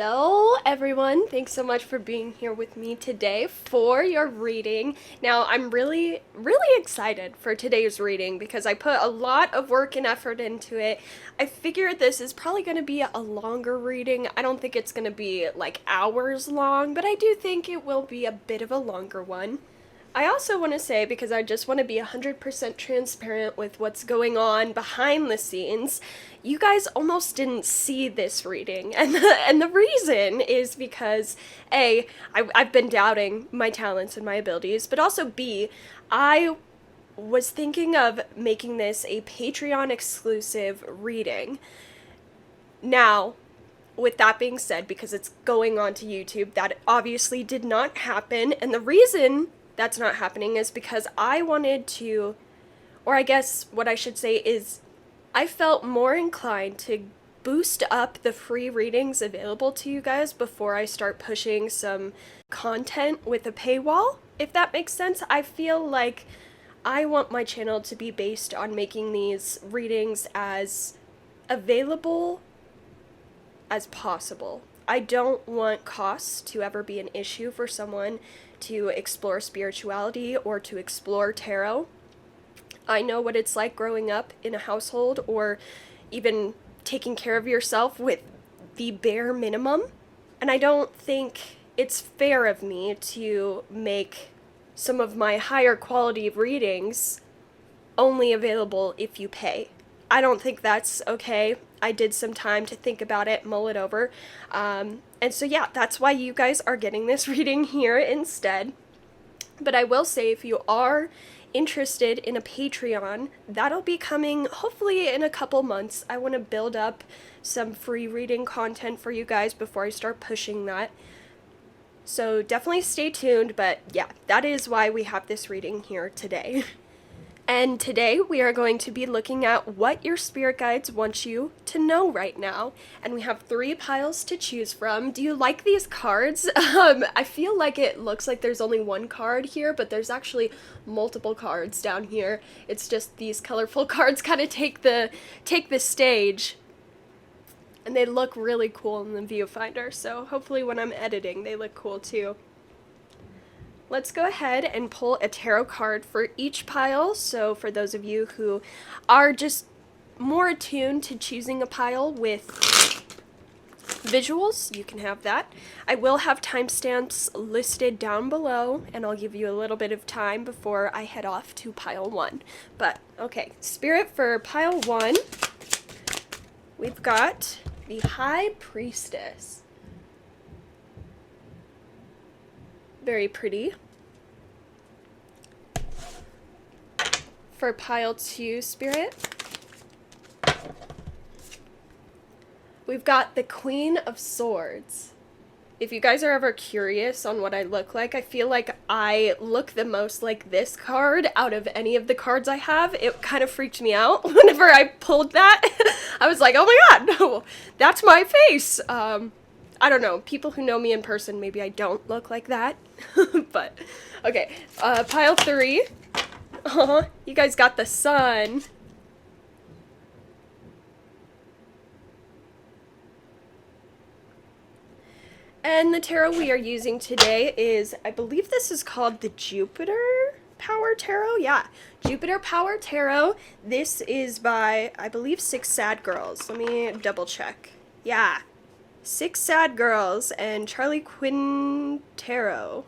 Hello everyone, thanks so much for being here with me today for your reading. Now I'm really excited for today's reading because I put a lot of work and effort into it. I figured this is probably going to be a longer reading. I don't think it's going to be like hours long, but I do think it will be a bit of a longer one. I also want to say, because I just want to be 100% transparent with what's going on behind the scenes, you guys almost didn't see this reading. And the reason is because, A, I've been doubting my talents and my abilities, but also B, I was thinking of making this a Patreon exclusive reading. Now, with that being said, because it's going on to YouTube, that obviously did not happen, and the reason that's not happening is because I wanted to, or I guess what I should say is, I felt more inclined to boost up the free readings available to you guys before I start pushing some content with a paywall, if that makes sense. I feel like I want my channel to be based on making these readings as available as possible. I don't want costs to ever be an issue for someone to explore spirituality or to explore tarot. I know what it's like growing up in a household or even taking care of yourself with the bare minimum, and I don't think it's fair of me to make some of my higher quality readings only available if you pay. I don't think that's okay. I did some time to think about it, mull it over. And so yeah, that's why you guys are getting this reading here instead. But I will say, if you are interested in a Patreon, that'll be coming hopefully in a couple months. I want to build up some free reading content for you guys before I start pushing that. So definitely stay tuned, but yeah, that is why we have this reading here today. And today we are going to be looking at what your spirit guides want you to know right now. And we have 3 piles to choose from. Do you like these cards? I feel like it looks like there's only one card here, but there's actually multiple cards down here. It's just these colorful cards kind of take the stage. And they look really cool in the viewfinder, so hopefully when I'm editing they look cool too. Let's go ahead and pull a tarot card for each pile. So for those of you who are just more attuned to choosing a pile with visuals, you can have that. I will have timestamps listed down below, and I'll give you a little bit of time before I head off to pile 1. But, okay, Spirit, for pile 1, we've got the High Priestess. Very pretty. For pile 2, Spirit, we've got the Queen of Swords. If you guys are ever curious on what I look like, I feel like I look the most like this card out of any of the cards I have. It kind of freaked me out whenever I pulled that. I was like, oh my god, no, that's my face. I don't know, people who know me in person, maybe I don't look like that. But, okay, pile 3. You guys got the Sun. And the tarot we are using today is, I believe this is called the Jupiter Power Tarot. Yeah, Jupiter Power Tarot. This is by, I believe, 6 Sad Girls. Let me double check. Yeah, 6 Sad Girls and Charlie Quinn Tarot.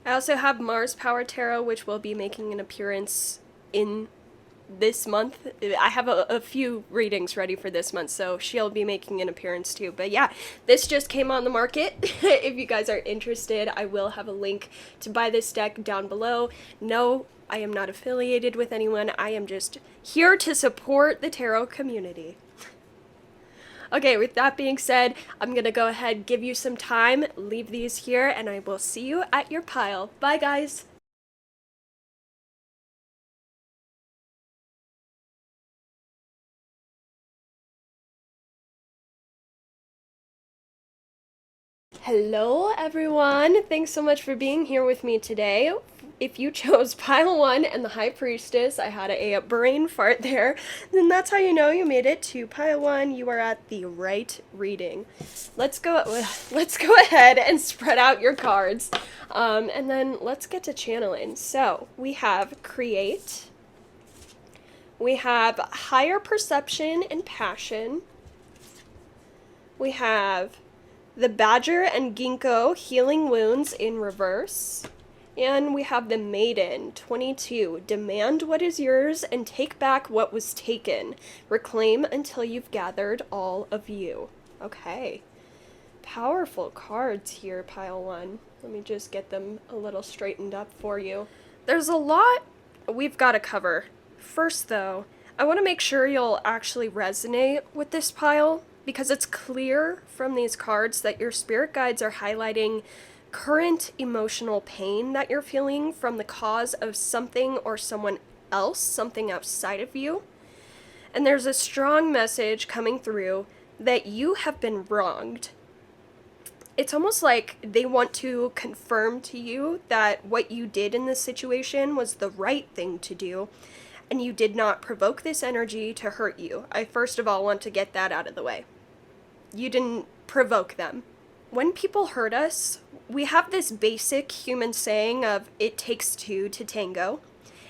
I also have Mars Power Tarot, which will be making an appearance in this month. I have a few readings ready for this month, so she'll be making an appearance too. But yeah, this just came on the market. If you guys are interested, I will have a link to buy this deck down below. No, I am not affiliated with anyone. I am just here to support the tarot community. Okay, with that being said, I'm gonna go ahead, give you some time, leave these here, and I will see you at your pile. Bye, guys! Hello, everyone! Thanks so much for being here with me today if you chose pile 1 and the High Priestess, I had a brain fart there, then that's how you know you made it to pile 1. You are at the right reading. Let's go ahead and spread out your cards. And then let's get to channeling. So we have Create. We have Higher Perception and Passion. We have the Badger and Ginkgo Healing Wounds in reverse. And we have the Maiden, 22. Demand what is yours and take back what was taken. Reclaim until you've gathered all of you. Okay. Powerful cards here, pile 1. Let me just get them a little straightened up for you. There's a lot we've got to cover. First, though, I want to make sure you'll actually resonate with this pile, because it's clear from these cards that your spirit guides are highlighting current emotional pain that you're feeling from the cause of something or someone else, something outside of you. And there's a strong message coming through that you have been wronged. It's almost like they want to confirm to you that what you did in this situation was the right thing to do, and you did not provoke this energy to hurt you. I first of all want to get that out of the way. You didn't provoke them. When people hurt us, we have this basic human saying of it takes two to tango.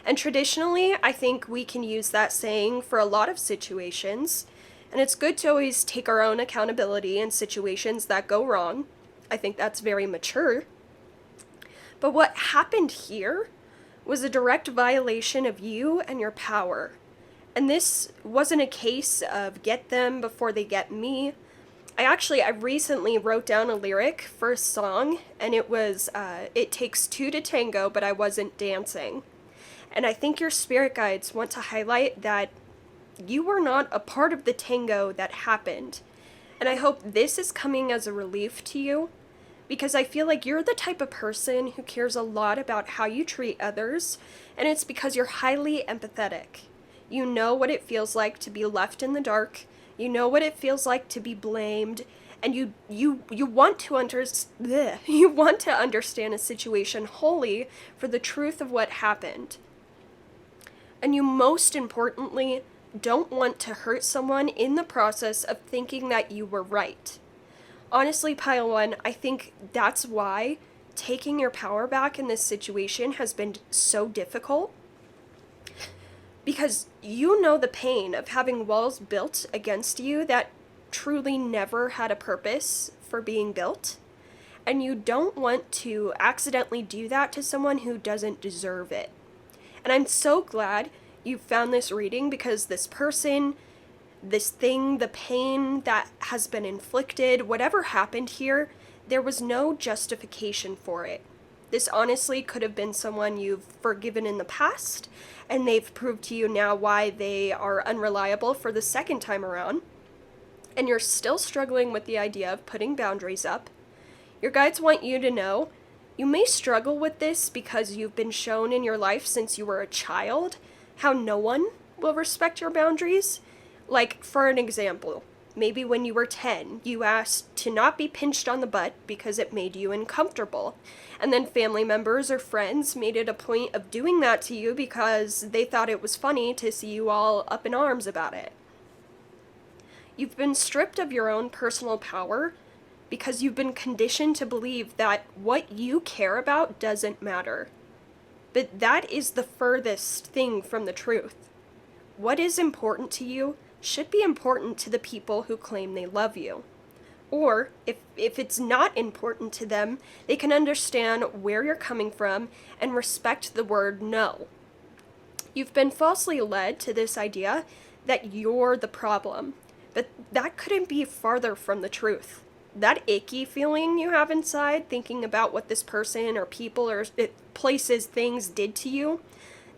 And traditionally, I think we can use that saying for a lot of situations. And it's good to always take our own accountability in situations that go wrong. I think that's very mature. But what happened here was a direct violation of you and your power. And this wasn't a case of get them before they get me. I recently wrote down a lyric for a song, and it was, it takes two to tango, but I wasn't dancing. And I think your spirit guides want to highlight that you were not a part of the tango that happened. And I hope this is coming as a relief to you, because I feel like you're the type of person who cares a lot about how you treat others, and it's because you're highly empathetic. You know what it feels like to be left in the dark. You know what it feels like to be blamed, and you want to understand a situation wholly for the truth of what happened. And you most importantly don't want to hurt someone in the process of thinking that you were right. Honestly, pile 1, I think that's why taking your power back in this situation has been so difficult. Because you know the pain of having walls built against you that truly never had a purpose for being built. And you don't want to accidentally do that to someone who doesn't deserve it. And I'm so glad you found this reading, because this person, this thing, the pain that has been inflicted, whatever happened here, there was no justification for it. This honestly could have been someone you've forgiven in the past, and they've proved to you now why they are unreliable for the second time around. And you're still struggling with the idea of putting boundaries up. Your guides want you to know you may struggle with this because you've been shown in your life since you were a child how no one will respect your boundaries. Like, for an example, maybe when you were 10, you asked to not be pinched on the butt because it made you uncomfortable. And then family members or friends made it a point of doing that to you because they thought it was funny to see you all up in arms about it. You've been stripped of your own personal power because you've been conditioned to believe that what you care about doesn't matter. But that is the furthest thing from the truth. What is important to you should be important to the people who claim they love you. Or, if it's not important to them, they can understand where you're coming from and respect the word no. You've been falsely led to this idea that you're the problem, but that couldn't be farther from the truth. That icky feeling you have inside, thinking about what this person or people or places, things did to you,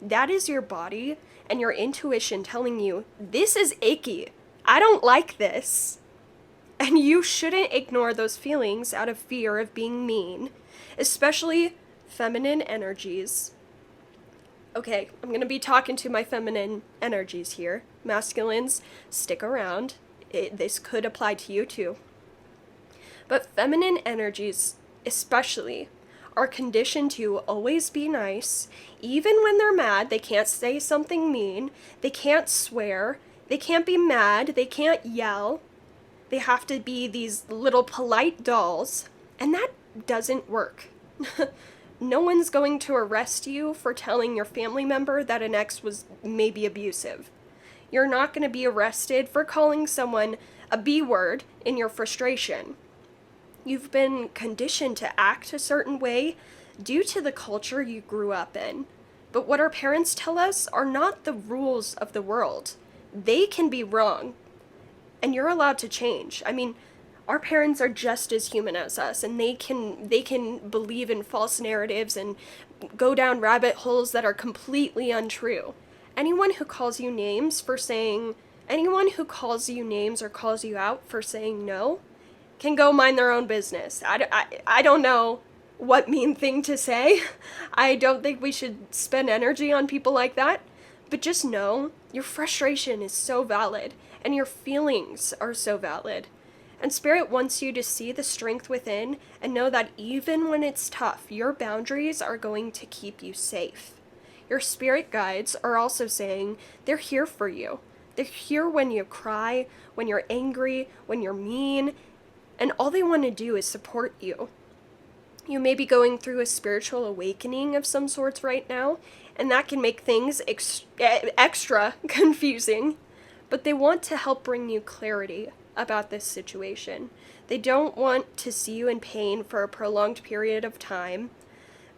that is your body and your intuition telling you, this is icky. I don't like this. And you shouldn't ignore those feelings out of fear of being mean, especially feminine energies. Okay, I'm going to be talking to my feminine energies here. Masculines, stick around. This could apply to you too. But feminine energies, especially, are conditioned to always be nice. Even when they're mad, they can't say something mean, they can't swear, they can't be mad, they can't yell. They have to be these little polite dolls, and that doesn't work. No one's going to arrest you for telling your family member that an ex was maybe abusive. You're not going to be arrested for calling someone a B word in your frustration. You've been conditioned to act a certain way due to the culture you grew up in. But what our parents tell us are not the rules of the world. They can be wrong, and you're allowed to change. I mean, our parents are just as human as us, and they can believe in false narratives and go down rabbit holes that are completely untrue. Anyone who calls you names or calls you out for saying no can go mind their own business. I don't know what mean thing to say. I don't think we should spend energy on people like that. But just know your frustration is so valid, and your feelings are so valid. And Spirit wants you to see the strength within and know that even when it's tough, your boundaries are going to keep you safe. Your spirit guides are also saying they're here for you. They're here when you cry, when you're angry, when you're mean, and all they want to do is support you. You may be going through a spiritual awakening of some sorts right now, and that can make things extra confusing, but they want to help bring you clarity about this situation. They don't want to see you in pain for a prolonged period of time.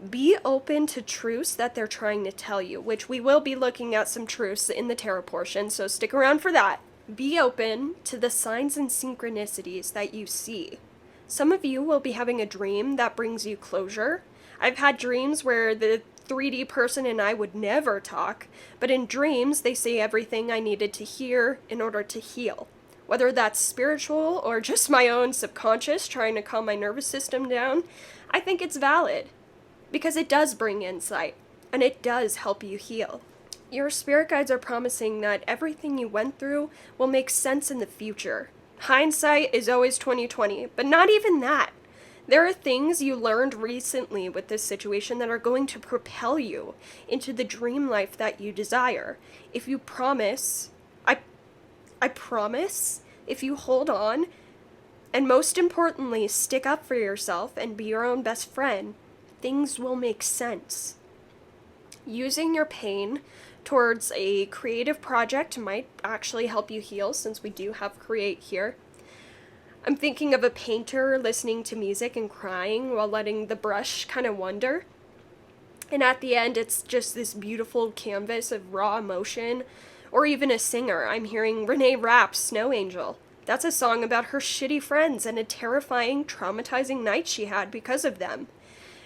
Be open to truths that they're trying to tell you, which we will be looking at some truths in the tarot portion, so stick around for that. Be open to the signs and synchronicities that you see. Some of you will be having a dream that brings you closure. I've had dreams where the 3D person and I would never talk, but in dreams they say everything I needed to hear in order to heal. Whether that's spiritual or just my own subconscious trying to calm my nervous system down, I think it's valid because it does bring insight and it does help you heal. Your spirit guides are promising that everything you went through will make sense in the future. Hindsight is always 20/20, but not even that. There are things you learned recently with this situation that are going to propel you into the dream life that you desire. If you promise, I promise, if you hold on, and most importantly, stick up for yourself and be your own best friend, things will make sense. Using your pain towards a creative project might actually help you heal, since we do have create here. I'm thinking of a painter listening to music and crying while letting the brush kind of wander. And at the end, it's just this beautiful canvas of raw emotion. Or even a singer. I'm hearing Renee Rapp's Snow Angel. That's a song about her shitty friends and a terrifying, traumatizing night she had because of them.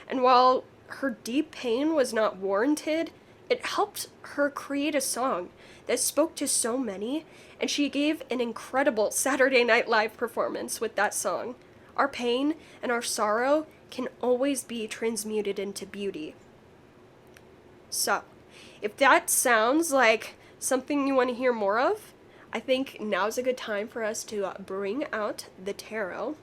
And while her deep pain was not warranted, it helped her create a song that spoke to so many, and she gave an incredible Saturday Night Live performance with that song. Our pain and our sorrow can always be transmuted into beauty. So, if that sounds like something you want to hear more of, I think now's a good time for us to bring out the tarot.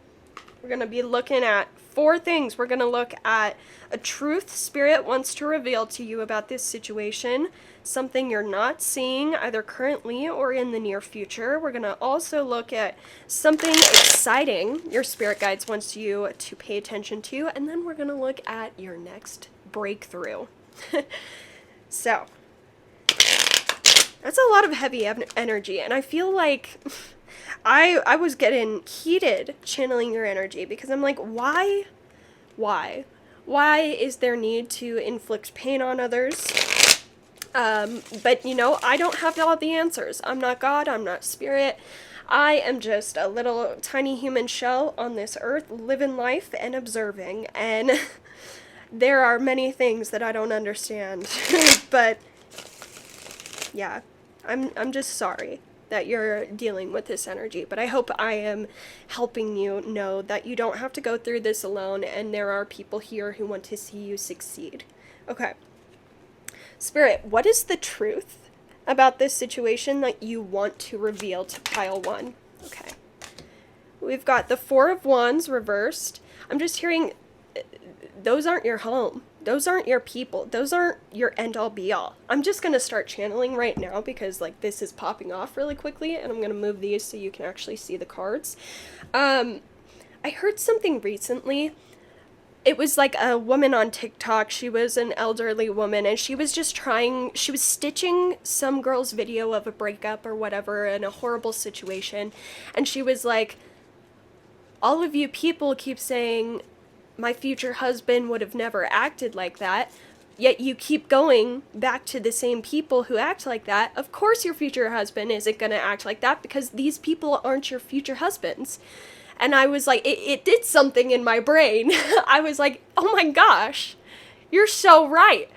We're going to be looking at 4 things. We're going to look at a truth Spirit wants to reveal to you about this situation, something you're not seeing either currently or in the near future. We're going to also look at something exciting your Spirit guides wants you to pay attention to, and then we're going to look at your next breakthrough. So, that's a lot of heavy energy, and I feel like I was getting heated channeling your energy, because I'm like, why? Why is there need to inflict pain on others? But, I don't have all the answers. I'm not God, I'm not Spirit. I am just a little tiny human shell on this earth, living life and observing, and there are many things that I don't understand, but yeah. I'm just sorry that you're dealing with this energy, but I hope I am helping you know that you don't have to go through this alone, and there are people here who want to see you succeed. Okay. Spirit, what is the truth about this situation that you want to reveal to pile 1? Okay. We've got the 4 of Wands reversed. I'm just hearing those aren't your home. Those aren't your people. Those aren't your end-all be-all. I'm just going to start channeling right now because, like, this is popping off really quickly, and I'm going to move these so you can actually see the cards. I heard something recently. It was like a woman on TikTok. She was an elderly woman, and she was stitching some girl's video of a breakup or whatever in a horrible situation. And she was like, all of you people keep saying my future husband would have never acted like that, yet you keep going back to the same people who act like that. Of course your future husband isn't going to act like that because these people aren't your future husbands. And I was like, it did something in my brain. I was like, oh my gosh, you're so right.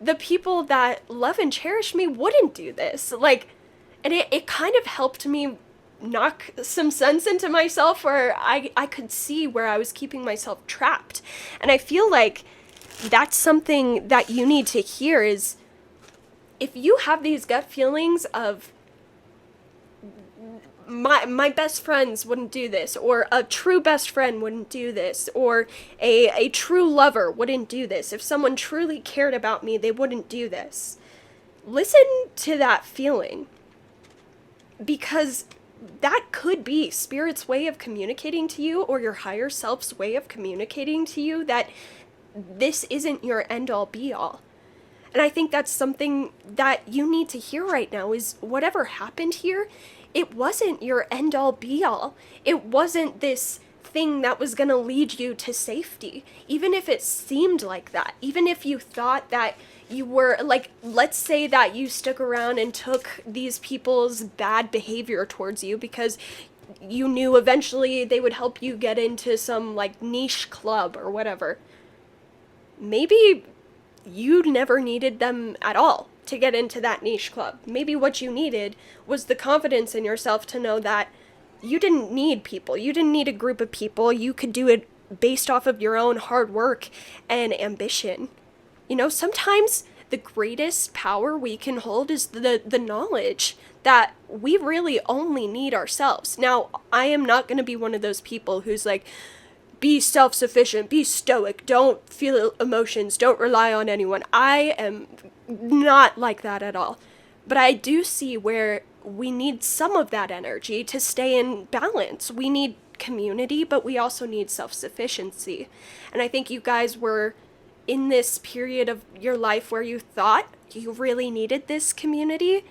The people that love and cherish me wouldn't do this. Like, and it kind of helped me knock some sense into myself where I could see where I was keeping myself trapped. And I feel like that's something that you need to hear is if you have these gut feelings of my best friends wouldn't do this, or a true best friend wouldn't do this, or a true lover wouldn't do this, if someone truly cared about me, they wouldn't do this. Listen to that feeling, because that could be Spirit's way of communicating to you, or your higher self's way of communicating to you that this isn't your end-all be-all. And I think that's something that you need to hear right now is whatever happened here, it wasn't your end-all be-all. It wasn't this thing that was going to lead you to safety. Even if it seemed like that. Even if you thought that you were, like, let's say that you stuck around and took these people's bad behavior towards you because you knew eventually they would help you get into some, like, niche club or whatever. Maybe you never needed them at all to get into that niche club. Maybe what you needed was the confidence in yourself to know that you didn't need people. You didn't need a group of people. You could do it based off of your own hard work and ambition. You know, sometimes the greatest power we can hold is the knowledge that we really only need ourselves. Now, I am not going to be one of those people who's like, be self-sufficient, be stoic, don't feel emotions, don't rely on anyone. I am not like that at all. But I do see where we need some of that energy to stay in balance. We need community, but we also need self-sufficiency. And I think you guys were in this period of your life where you thought you really needed this community,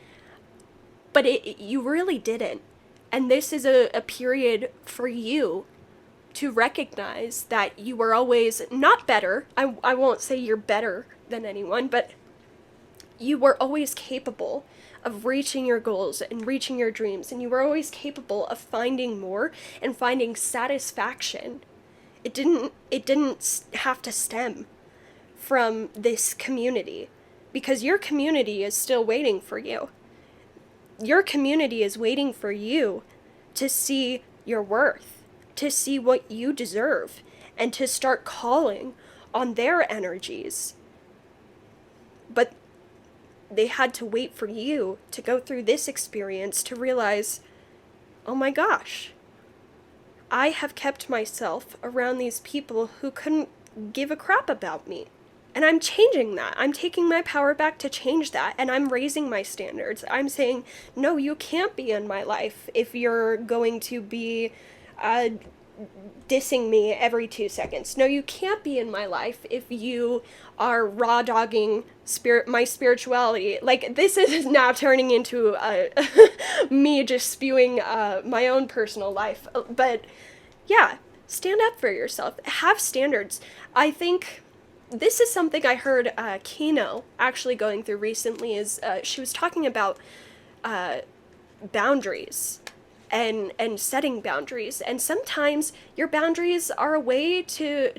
but you really didn't. And this is a period for you to recognize that you were always not better. I won't say you're better than anyone, but you were always capable of reaching your goals and reaching your dreams, and you were always capable of finding more and finding satisfaction. It didn't have to stem from this community, because your community is still waiting for you. Your community is waiting for you to see your worth, to see what you deserve, and to start calling on their energies. But they had to wait for you to go through this experience to realize, oh my gosh, I have kept myself around these people who couldn't give a crap about me. And I'm changing that. I'm taking my power back to change that, and I'm raising my standards. I'm saying, no, you can't be in my life if you're going to be dissing me every 2 seconds. No, you can't be in my life if you are raw dogging my spirituality. Like, this is now turning into me just spewing my own personal life. But yeah, stand up for yourself. Have standards. I think this is something I heard Kino actually going through recently, is she was talking about boundaries and setting boundaries. And sometimes your boundaries are a way to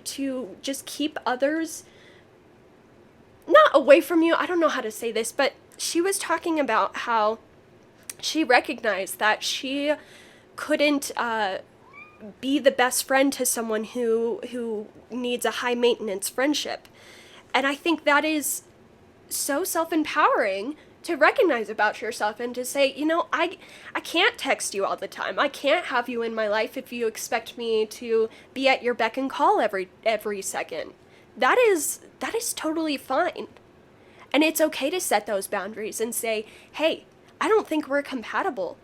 just keep others not away from you. I don't know how to say this, but she was talking about how she recognized that she couldn't be the best friend to someone who needs a high maintenance friendship. And I think that is so self-empowering to recognize about yourself and to say, I can't text you all the time. I can't have you in my life if you expect me to be at your beck and call every second. That is totally fine. And it's okay to set those boundaries and say, hey, I don't think we're compatible.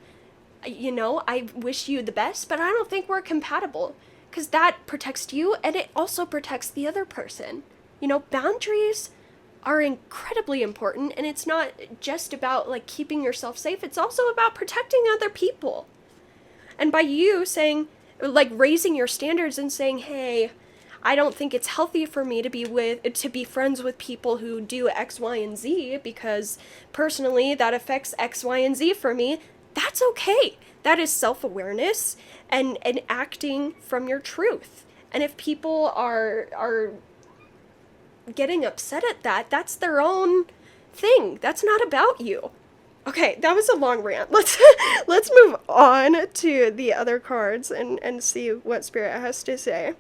I wish you the best, but I don't think we're compatible. Because that protects you, and it also protects the other person. Boundaries are incredibly important, and it's not just about, like, keeping yourself safe. It's also about protecting other people. And by you saying, like, raising your standards and saying, hey, I don't think it's healthy for me to be friends with people who do X, Y, and Z, because personally that affects X, Y, and Z for me. That's okay. That is self-awareness and acting from your truth. And if people are getting upset at that, that's their own thing. That's not about you. Okay, that was a long rant. Let's move on to the other cards and see what Spirit has to say.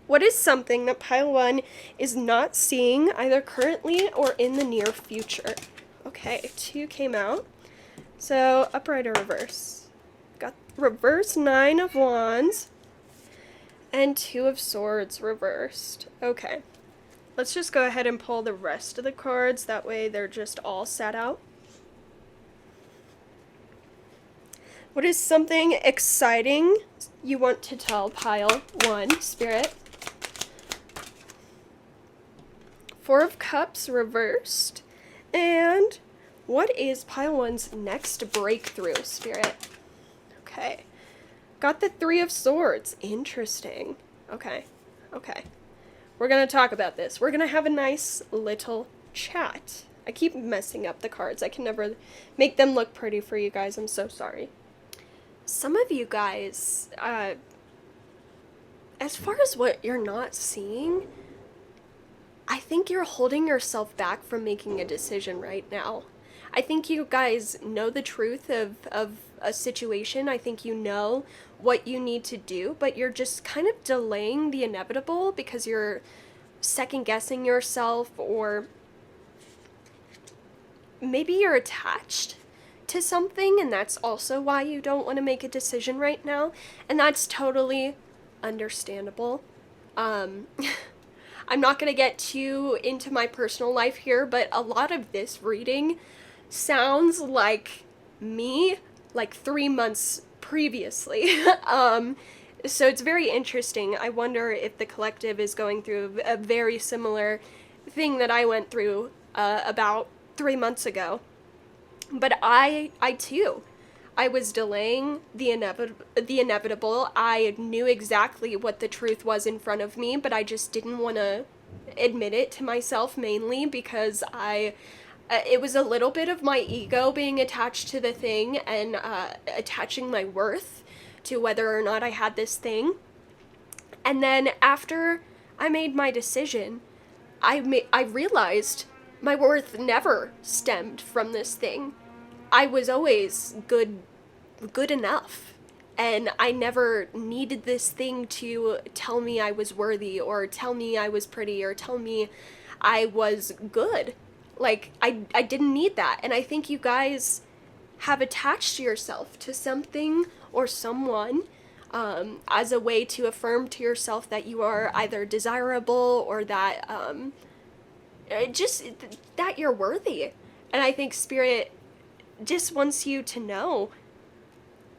What is something that pile 1 is not seeing either currently or in the near future? Okay, 2 came out. So, upright or reverse? Got reverse 9 of Wands and 2 of Swords reversed. Okay, let's just go ahead and pull the rest of the cards. That way they're just all set out. What is something exciting you want to tell pile 1, Spirit? 4 of Cups reversed. And what is pile 1's next breakthrough, Spirit? Okay. Got the 3 of Swords. Interesting. Okay. We're going to talk about this. We're going to have a nice little chat. I keep messing up the cards. I can never make them look pretty for you guys. I'm so sorry. Some of you guys, as far as what you're not seeing, I think you're holding yourself back from making a decision right now. I think you guys know the truth of a situation. I think you know what you need to do, but you're just kind of delaying the inevitable because you're second-guessing yourself, or maybe you're attached to something, and that's also why you don't want to make a decision right now, and that's totally understandable. I'm not going to get too into my personal life here, but a lot of this reading sounds like me, like 3 months previously. So it's very interesting. I wonder if the collective is going through a very similar thing that I went through about 3 months ago. But I too, I was delaying the inevitable. I knew exactly what the truth was in front of me, but I just didn't want to admit it to myself, mainly because it was a little bit of my ego being attached to the thing and attaching my worth to whether or not I had this thing. And then after I made my decision, I realized my worth never stemmed from this thing. I was always good enough, and I never needed this thing to tell me I was worthy, or tell me I was pretty, or tell me I was good. Like, I didn't need that, and I think you guys have attached yourself to something or someone as a way to affirm to yourself that you are either desirable or that just that you're worthy. And I think Spirit just wants you to know,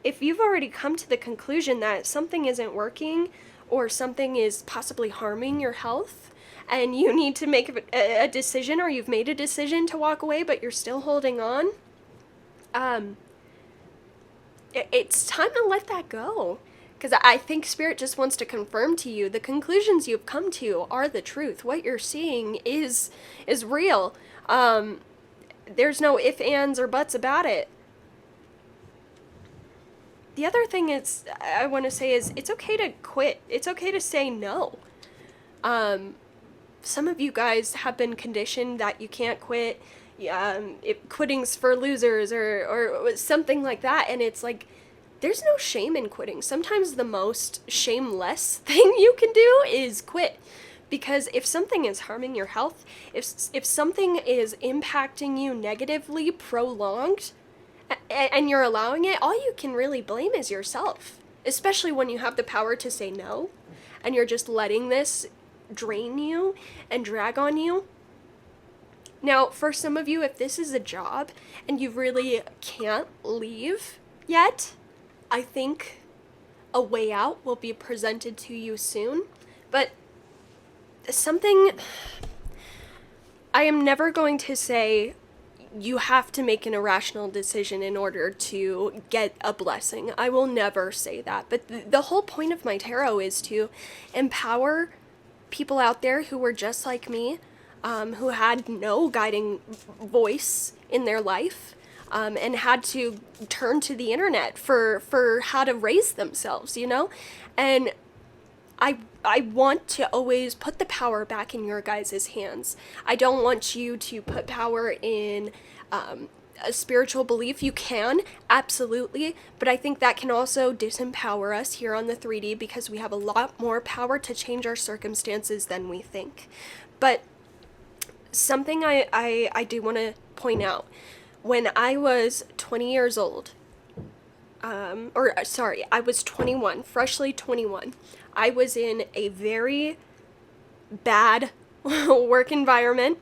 if you've already come to the conclusion that something isn't working or something is possibly harming your health, and you need to make a decision, or you've made a decision to walk away but you're still holding on, it's time to let that go. Because I think Spirit just wants to confirm to you the conclusions you've come to are the truth. What you're seeing is real. There's no ifs, ands, or buts about it. The other thing I want to say is it's okay to quit. It's okay to say no. Some of you guys have been conditioned that you can't quit. Quitting's for losers or something like that. And it's like, there's no shame in quitting. Sometimes the most shameless thing you can do is quit. Because if something is harming your health, if something is impacting you negatively prolonged, and you're allowing it, all you can really blame is yourself. Especially when you have the power to say no, and you're just letting this drain you and drag on you. Now, for some of you, if this is a job and you really can't leave yet, I think a way out will be presented to you soon. But I am never going to say you have to make an irrational decision in order to get a blessing. I will never say that. But the whole point of my tarot is to empower people out there who were just like me, who had no guiding voice in their life, and had to turn to the internet for how to raise themselves, you know? And I want to always put the power back in your guys' hands. I don't want you to put power in a spiritual belief. You can, absolutely, but I think that can also disempower us here on the 3D because we have a lot more power to change our circumstances than we think. But something I do want to point out. When I was 20 years old, I was 21, freshly 21. I was in a very bad work environment,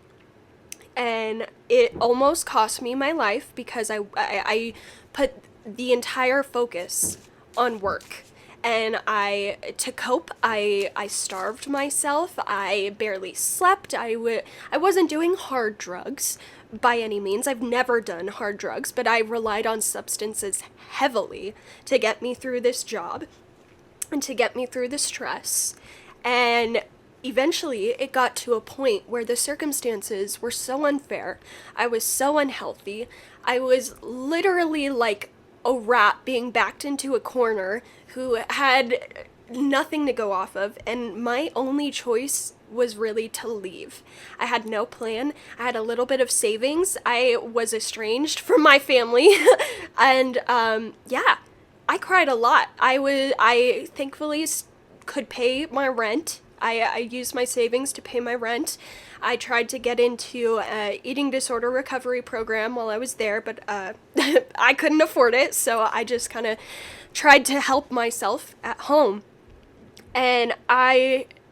and it almost cost me my life because I put the entire focus on work. And to cope, I starved myself. I barely slept. I wasn't doing hard drugs by any means. I've never done hard drugs, but I relied on substances heavily to get me through this job and to get me through the stress. And eventually it got to a point where the circumstances were so unfair. I was so unhealthy. I was literally like a rat being backed into a corner who had nothing to go off of, and my only choice was really to leave. I had no plan. I had a little bit of savings. I was estranged from my family. And I cried a lot. I thankfully could pay my rent. I used my savings to pay my rent. I tried to get into an eating disorder recovery program while I was there, but I couldn't afford it, so I just kind of tried to help myself at home. And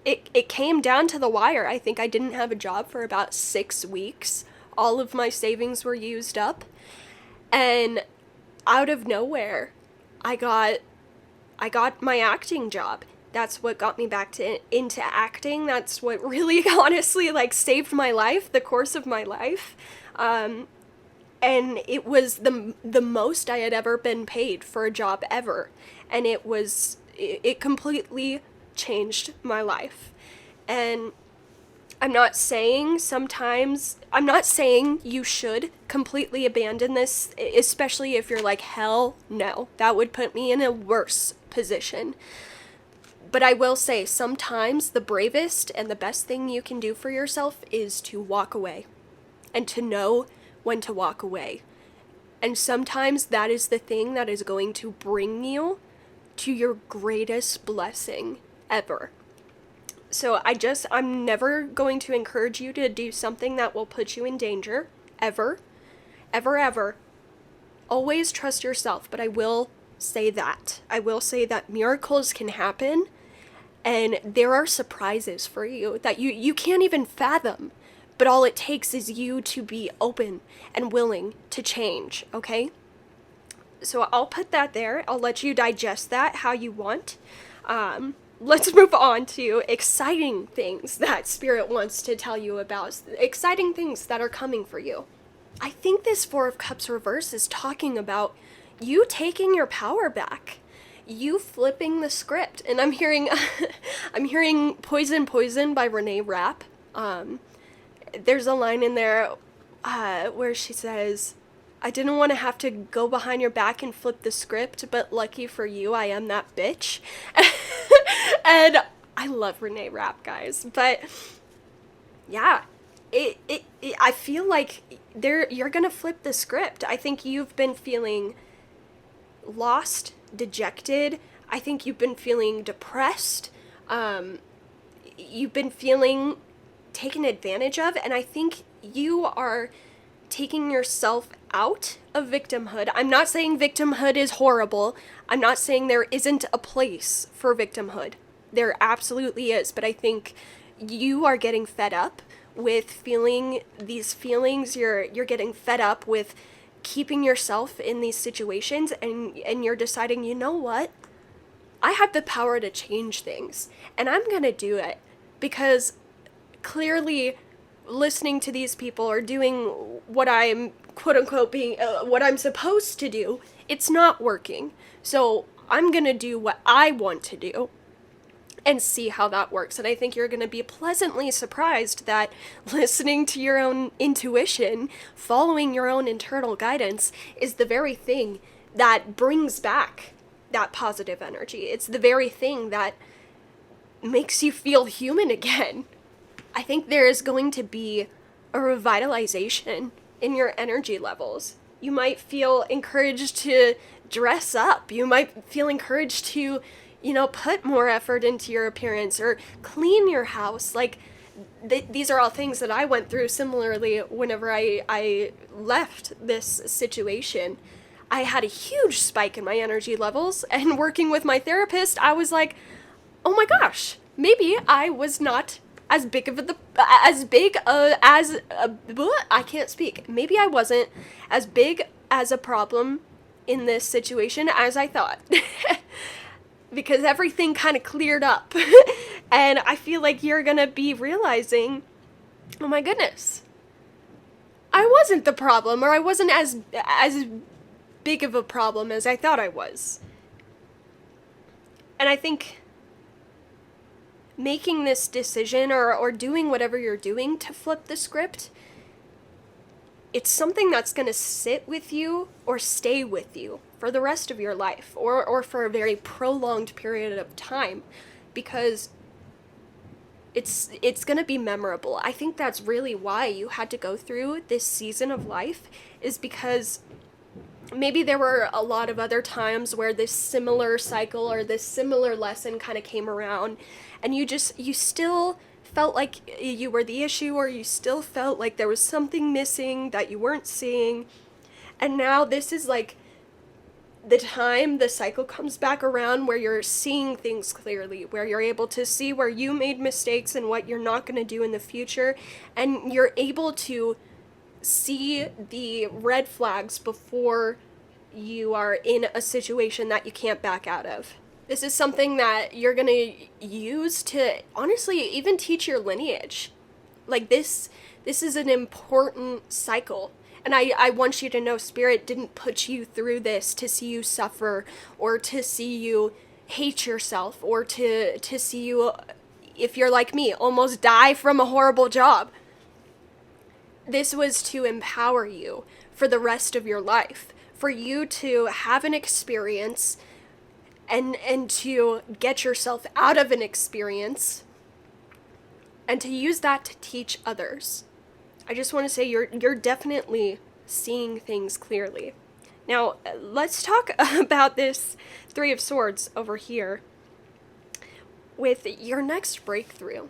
it came down to the wire. I think I didn't have a job for about 6 weeks. All of my savings were used up. And out of nowhere, I got my acting job. That's what got me back into acting. That's what really honestly saved my life, the course of my life. And it was the most I had ever been paid for a job ever. And it completely changed my life. And I'm not saying you should completely abandon this, especially if you're like, hell no, that would put me in a worse position. But I will say, sometimes the bravest and the best thing you can do for yourself is to walk away, and to know when to walk away. And sometimes that is the thing that is going to bring you to your greatest blessing ever. So I'm never going to encourage you to do something that will put you in danger, ever, ever, ever. Always trust yourself, but I will say that. I will say that miracles can happen, and there are surprises for you that you can't even fathom, but all it takes is you to be open and willing to change, okay? So I'll put that there. I'll let you digest that how you want. Let's move on to exciting things that Spirit wants to tell you about. Exciting things that are coming for you. I think this Four of Cups reverse is talking about you taking your power back. You flipping the script. And I'm hearing Poison Poison by Renee Rapp. There's a line in there where she says, I didn't want to have to go behind your back and flip the script, but lucky for you, I am that bitch. And I love Renee Rapp, guys. But yeah, I feel like you're gonna flip the script. I think you've been feeling lost, dejected. I think you've been feeling depressed. you've been feeling taken advantage of, and I think you are taking yourself out of victimhood. I'm not saying victimhood is horrible. I'm not saying there isn't a place for victimhood. There absolutely is, but I think you are getting fed up with feeling these feelings. You're getting fed up with keeping yourself in these situations, and you're deciding, you know what? I have the power to change things, and I'm gonna do it, because clearly listening to these people or doing what I'm quote unquote being what I'm supposed to do, it's not working. So I'm gonna do what I want to do and see how that works. And I think you're gonna be pleasantly surprised that listening to your own intuition, following your own internal guidance, is the very thing that brings back that positive energy. It's the very thing that makes you feel human again. I think there is going to be a revitalization in your energy levels. You might feel encouraged to dress up. You might feel encouraged to, put more effort into your appearance or clean your house. Like, these are all things that I went through similarly whenever I left this situation. I had a huge spike in my energy levels, and working with my therapist, I was like, oh my gosh, maybe I was not as big of I can't speak. Maybe I wasn't as big as a problem in this situation as I thought. Because everything kind of cleared up. And I feel like you're gonna be realizing, oh my goodness, I wasn't the problem, or I wasn't as big of a problem as I thought I was. And I think making this decision or doing whatever you're doing to flip the script, it's something that's going to sit with you or stay with you for the rest of your life, or for a very prolonged period of time, because it's going to be memorable. I think that's really why you had to go through this season of life, is because maybe there were a lot of other times where this similar cycle or this similar lesson kind of came around, and you still felt like you were the issue, or you still felt like there was something missing that you weren't seeing. And now this is like the time the cycle comes back around where you're seeing things clearly, where you're able to see where you made mistakes and what you're not going to do in the future, and you're able to see the red flags before you are in a situation that you can't back out of. This is something that you're going to use to honestly even teach your lineage. Like, this is an important cycle. And I want you to know Spirit didn't put you through this to see you suffer, or to see you hate yourself, or to see you, if you're like me, almost die from a horrible job. This was to empower you for the rest of your life, for you to have an experience and to get yourself out of an experience, and to use that to teach others. I just want to say you're definitely seeing things clearly. Now, let's talk about this Three of Swords over here with your next breakthrough.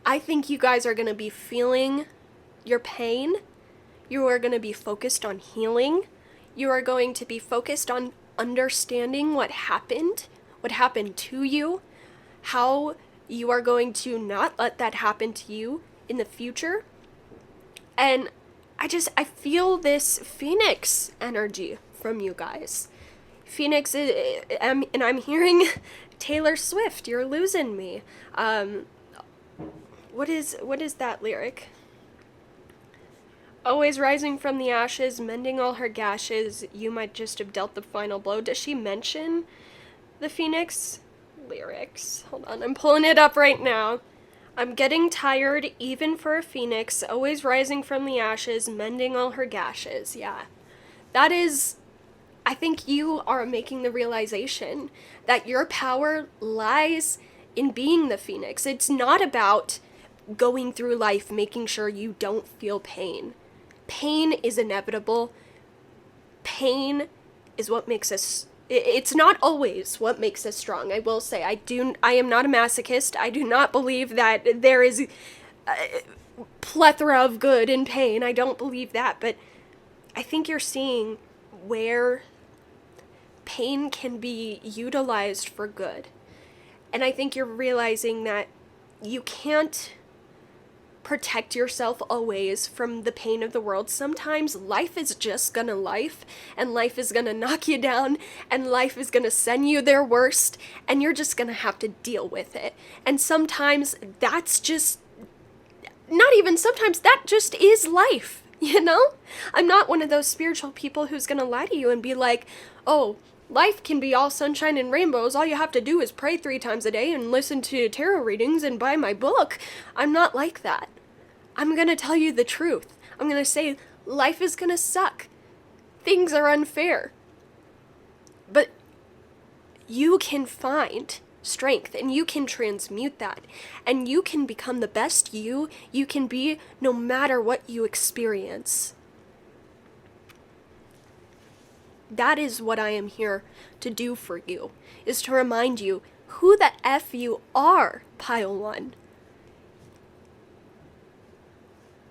I think you guys are going to be feeling your pain. You are going to be focused on healing. You are going to be focused on understanding what happened to you, how you are going to not let that happen to you in the future. And I feel this Phoenix energy from you guys. Phoenix is, and I'm hearing Taylor Swift, you're losing me. What is that lyric? Always rising from the ashes, mending all her gashes, you might just have dealt the final blow. Does she mention the Phoenix lyrics? Hold on, I'm pulling it up right now. I'm getting tired, even for a phoenix, always rising from the ashes, mending all her gashes. Yeah. That is, I think you are making the realization that your power lies in being the phoenix. It's not about going through life making sure you don't feel pain. Pain is inevitable. Pain is what makes us It's not always what makes us strong. I will say, I am not a masochist. I do not believe that there is a plethora of good in pain. I don't believe that, but I think you're seeing where pain can be utilized for good. And I think you're realizing that you can't protect yourself always from the pain of the world. Sometimes life is just gonna life, and life is gonna knock you down, and life is gonna send you their worst, and you're just gonna have to deal with it. And sometimes that's just, not even sometimes, that just is life, you know? I'm not one of those spiritual people who's gonna lie to you and be like, oh, life can be all sunshine and rainbows. All you have to do is pray 3 times a day and listen to tarot readings and buy my book. I'm not like that. I'm gonna tell you the truth. I'm gonna say life is gonna suck. Things are unfair. But you can find strength and you can transmute that. And you can become the best you can be no matter what you experience. That is what I am here to do for you, is to remind you who the F you are, Pile 1.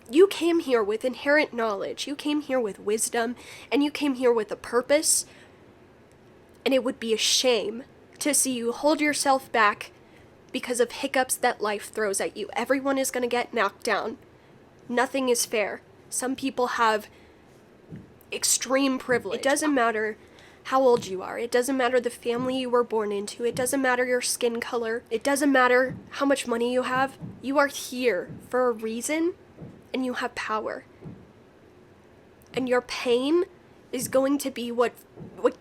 You came here with inherent knowledge, you came here with wisdom, and you came here with a purpose, and it would be a shame to see you hold yourself back because of hiccups that life throws at you. Everyone is going to get knocked down. Nothing is fair. Some people have extreme privilege. It doesn't matter how old you are. It doesn't matter the family you were born into. It doesn't matter your skin color. It doesn't matter how much money you have. You are here for a reason. And you have power. And your pain is going to be what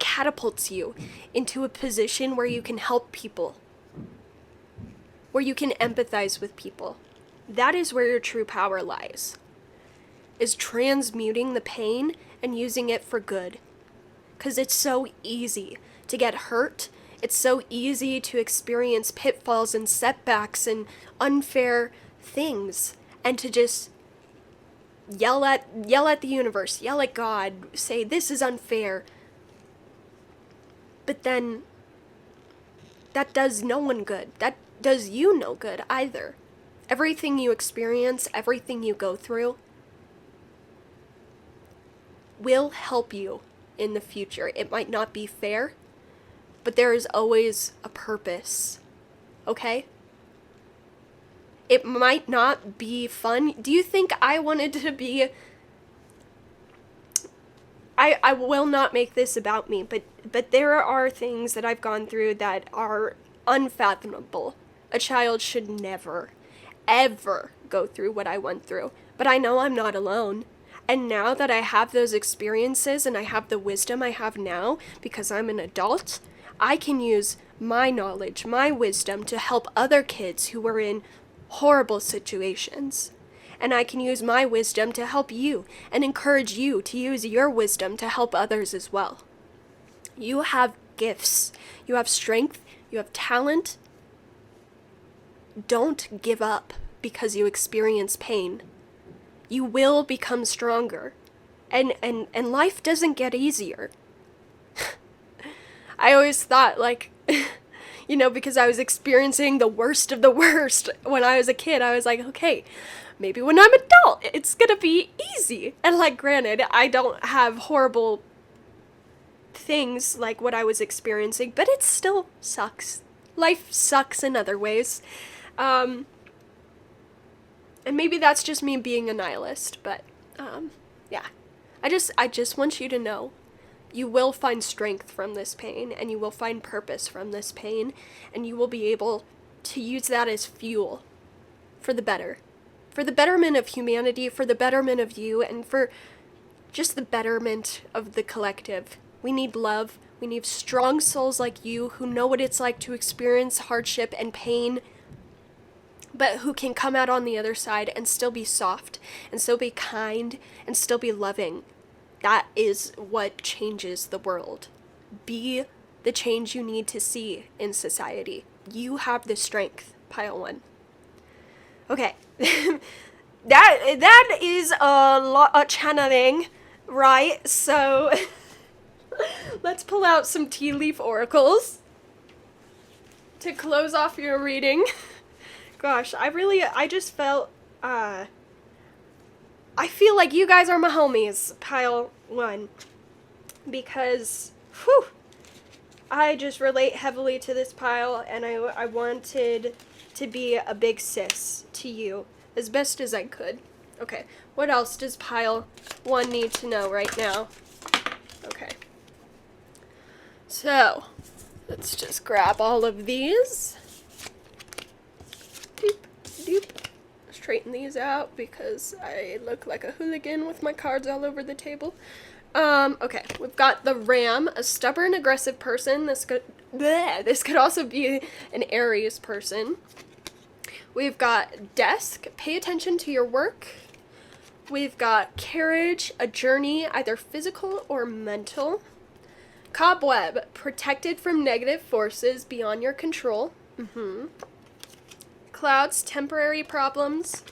catapults you into a position where you can help people. Where you can empathize with people. That is where your true power lies. Is transmuting the pain and using it for good. Because it's so easy to get hurt. It's so easy to experience pitfalls and setbacks and unfair things. And to just yell at the universe, yell at God, say this is unfair. But then that does no one good. That does you no good either. Everything you experience, everything you go through will help you in the future. It might not be fair, but there is always a purpose. Okay? It might not be fun. Do you think I wanted to be... I will not make this about me, but there are things that I've gone through that are unfathomable. A child should never, ever go through what I went through. But I know I'm not alone. And now that I have those experiences and I have the wisdom I have now, because I'm an adult, I can use my knowledge, my wisdom to help other kids who were in horrible situations. And I can use my wisdom to help you and encourage you to use your wisdom to help others as well. You have gifts. You have strength. You have talent. Don't give up because you experience pain. You will become stronger. And life doesn't get easier. I always thought, like, because I was experiencing the worst of the worst when I was a kid, I was like, okay, maybe when I'm adult, it's gonna be easy. And, like, granted, I don't have horrible things like what I was experiencing, but it still sucks. Life sucks in other ways. And maybe that's just me being a nihilist, but, yeah. I just want you to know, you will find strength from this pain, and you will find purpose from this pain, and you will be able to use that as fuel for the better. For the betterment of humanity, for the betterment of you, and for just the betterment of the collective. We need love. We need strong souls like you who know what it's like to experience hardship and pain, but who can come out on the other side and still be soft, and still be kind, and still be loving. That is what changes the world. Be the change you need to see in society. You have the strength, Pile 1. Okay. that is a lot of channeling, right? So Let's pull out some tea leaf oracles to close off your reading. Gosh, I just felt, I feel like you guys are my homies, pile 1. Because, whew, I just relate heavily to this pile, and I wanted to be a big sis to you as best as I could. Okay, what else does pile 1 need to know right now? Okay. So, let's just grab all of these. Doop, doop. Straighten these out because I look like a hooligan with my cards all over the table. Okay, we've got the Ram, a stubborn, aggressive person. This could also be an Aries person. We've got Desk, pay attention to your work. We've got Carriage, a journey, either physical or mental. Cobweb, protected from negative forces beyond your control. Clouds, temporary problems.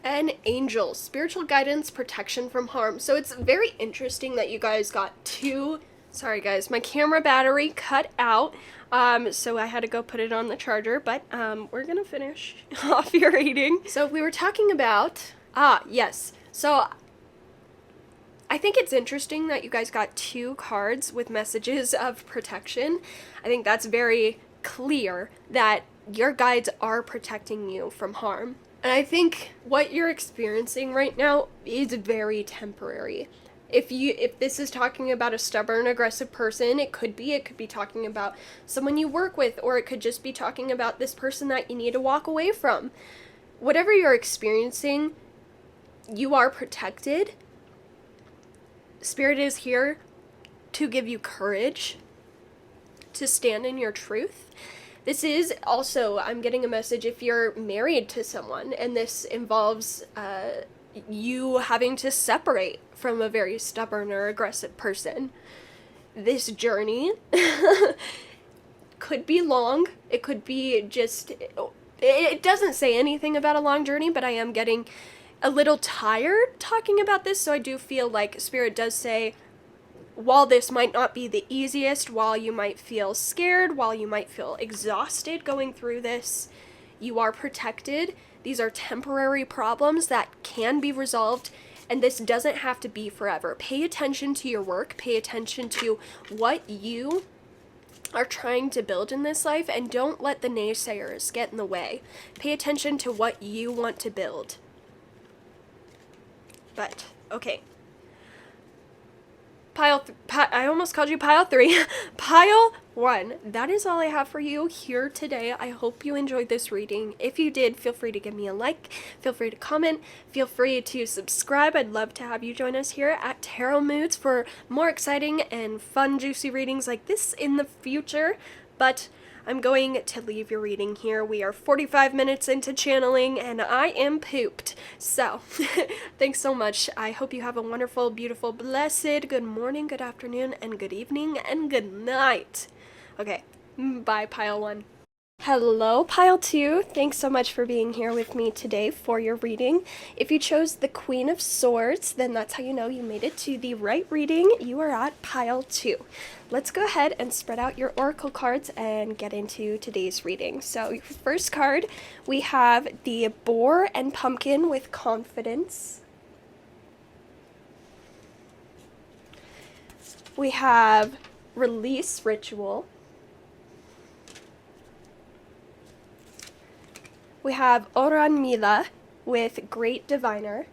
And Angel, spiritual guidance, protection from harm. So it's very interesting that you guys got 2. Sorry guys, my camera battery cut out, so I had to go put it on the charger, but we're gonna finish off your reading. So we were talking about, yes, so I think it's interesting that you guys got 2 cards with messages of protection. I think that's very clear that your guides are protecting you from harm. And I think what you're experiencing right now is very temporary. If this is talking about a stubborn, aggressive person, it could be talking about someone you work with, or it could just be talking about this person that you need to walk away from. Whatever you're experiencing, you are protected. Spirit is here to give you courage to stand in your truth. This is also, I'm getting a message if you're married to someone, and this involves you having to separate from a very stubborn or aggressive person. This journey could be long. It could be just, it doesn't say anything about a long journey, but I am getting a little tired talking about this, so I do feel like Spirit does say, while this might not be the easiest, while you might feel scared, while you might feel exhausted going through this, you are protected. These are temporary problems that can be resolved, and this doesn't have to be forever. Pay attention to your work, pay attention to what you are trying to build in this life, and don't let the naysayers get in the way. Pay attention to what you want to build. But, okay. I almost called you pile 3. Pile 1. That is all I have for you here today. I hope you enjoyed this reading. If you did, feel free to give me a like. Feel free to comment. Feel free to subscribe. I'd love to have you join us here at Tarot Moods for more exciting and fun, juicy readings like this in the future. But I'm going to leave your reading here. We are 45 minutes into channeling, and I am pooped. So, thanks so much. I hope you have a wonderful, beautiful, blessed good morning, good afternoon, and good evening, and good night. Okay, bye, Pile 1. Hello, Pile 2. Thanks so much for being here with me today for your reading. If you chose the Queen of Swords, then that's how you know you made it to the right reading. You are at Pile 2. Let's go ahead and spread out your oracle cards and get into today's reading. So your first card, we have the Boar and Pumpkin with Confidence. We have Release Ritual. We have Oran Mila with Great Diviner.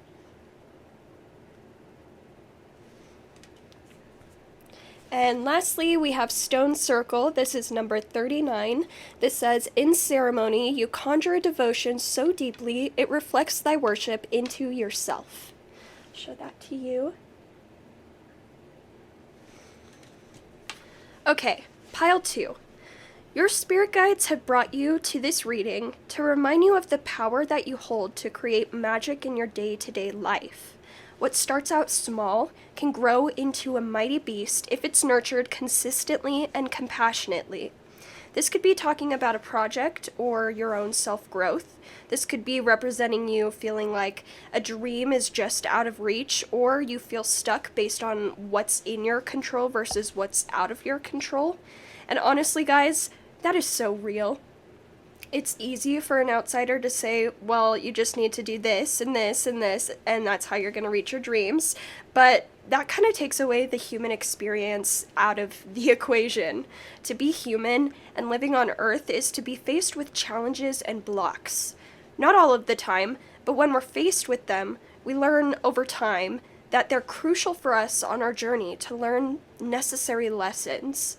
And lastly, we have Stone Circle. This is number 39. This says, in ceremony, you conjure a devotion so deeply, it reflects thy worship into yourself. Show that to you. Okay, Pile 2. Your spirit guides have brought you to this reading to remind you of the power that you hold to create magic in your day-to-day life. What starts out small can grow into a mighty beast if it's nurtured consistently and compassionately. This could be talking about a project or your own self-growth. This could be representing you feeling like a dream is just out of reach, or you feel stuck based on what's in your control versus what's out of your control. And honestly, guys, that is so real. It's easy for an outsider to say, well, you just need to do this and this and this, and that's how you're going to reach your dreams. But that kind of takes away the human experience out of the equation. To be human and living on Earth is to be faced with challenges and blocks. Not all of the time, but when we're faced with them, we learn over time that they're crucial for us on our journey to learn necessary lessons.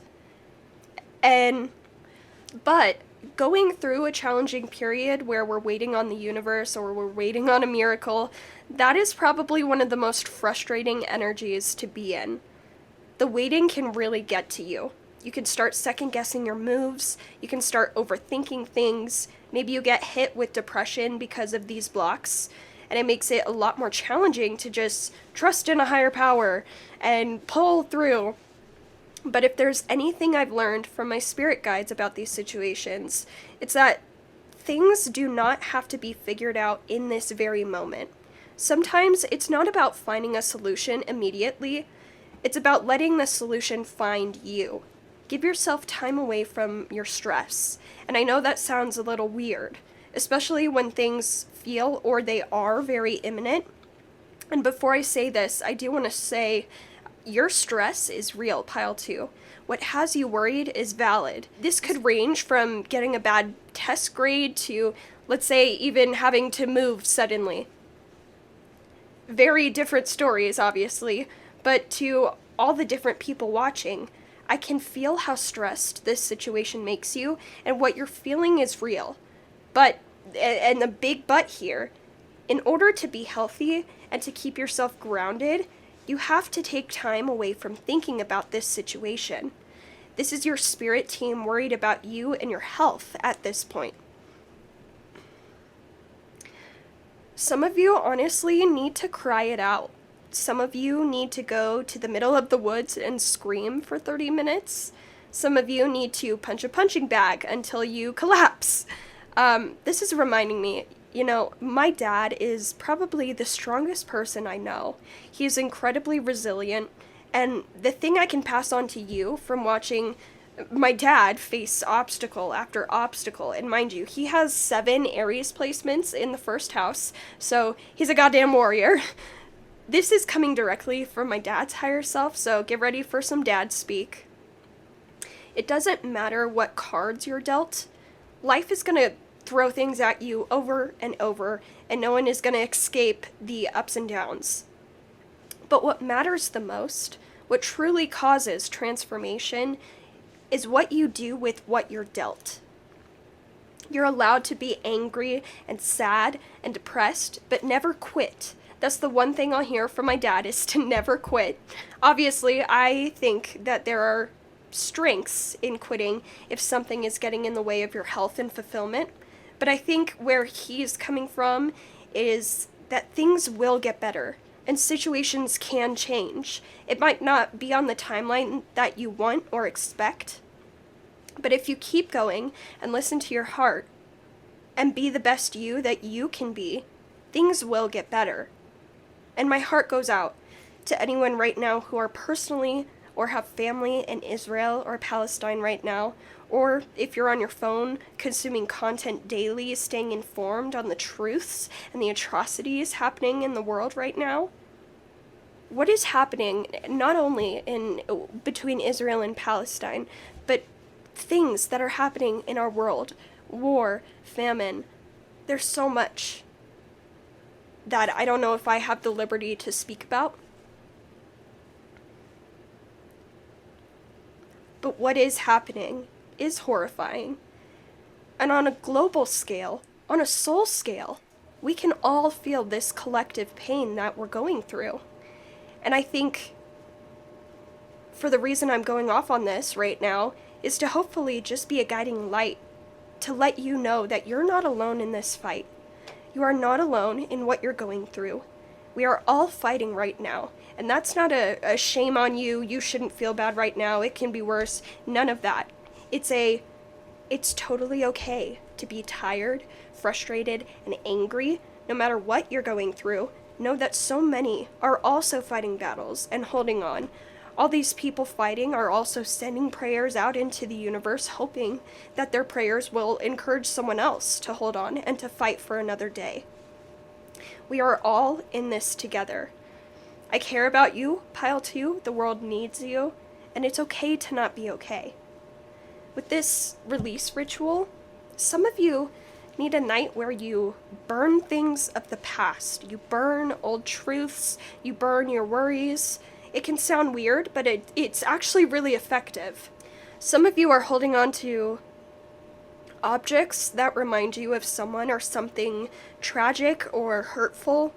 But going through a challenging period where we're waiting on the universe or we're waiting on a miracle, that is probably one of the most frustrating energies to be in. The waiting can really get to you. You can start second-guessing your moves, you can start overthinking things, maybe you get hit with depression because of these blocks, and it makes it a lot more challenging to just trust in a higher power and pull through. But if there's anything I've learned from my spirit guides about these situations, it's that things do not have to be figured out in this very moment. Sometimes it's not about finding a solution immediately, it's about letting the solution find you. Give yourself time away from your stress. And I know that sounds a little weird, especially when things feel or they are very imminent. And before I say this, I do want to say, your stress is real, pile 2. What has you worried is valid. This could range from getting a bad test grade to, let's say, even having to move suddenly. Very different stories, obviously, but to all the different people watching, I can feel how stressed this situation makes you, and what you're feeling is real. But, and the big but here, in order to be healthy and to keep yourself grounded, you have to take time away from thinking about this situation. This is your spirit team worried about you and your health at this point. Some of you honestly need to cry it out. Some of you need to go to the middle of the woods and scream for 30 minutes. Some of you need to punch a punching bag until you collapse. This is reminding me, you know, my dad is probably the strongest person I know. He is incredibly resilient, and the thing I can pass on to you from watching my dad face obstacle after obstacle, and mind you, he has 7 Aries placements in the first house, so he's a goddamn warrior. This is coming directly from my dad's higher self, so get ready for some dad speak. It doesn't matter what cards you're dealt. Life is gonna throw things at you over and over, and no one is going to escape the ups and downs. But what matters the most, what truly causes transformation, is what you do with what you're dealt. You're allowed to be angry and sad and depressed, but never quit. That's the one thing I'll hear from my dad, is to never quit. Obviously, I think that there are strengths in quitting if something is getting in the way of your health and fulfillment. But I think where he's coming from is that things will get better and situations can change. It might not be on the timeline that you want or expect, but if you keep going and listen to your heart and be the best you that you can be, things will get better. And my heart goes out to anyone right now who are personally or have family in Israel or Palestine right now, or if you're on your phone consuming content daily, staying informed on the truths and the atrocities happening in the world right now. What is happening not only between Israel and Palestine, but things that are happening in our world, war, famine. There's so much that I don't know if I have the liberty to speak about. But what is happening is horrifying. And on a global scale, on a soul scale, we can all feel this collective pain that we're going through. And I think for the reason I'm going off on this right now is to hopefully just be a guiding light, to let you know that you're not alone in this fight. You are not alone in what you're going through. We are all fighting right now. And that's not a shame on you, you shouldn't feel bad right now, it can be worse, none of that. It's It's totally okay to be tired, frustrated, and angry. No matter what you're going through, know that so many are also fighting battles and holding on. All these people fighting are also sending prayers out into the universe, hoping that their prayers will encourage someone else to hold on and to fight for another day. We are all in this together. I care about you, Pile 2. The world needs you, and it's okay to not be okay. With this release ritual, some of you need a night where you burn things of the past. You burn old truths, you burn your worries. It can sound weird, but it's actually really effective. Some of you are holding on to objects that remind you of someone or something tragic or hurtful,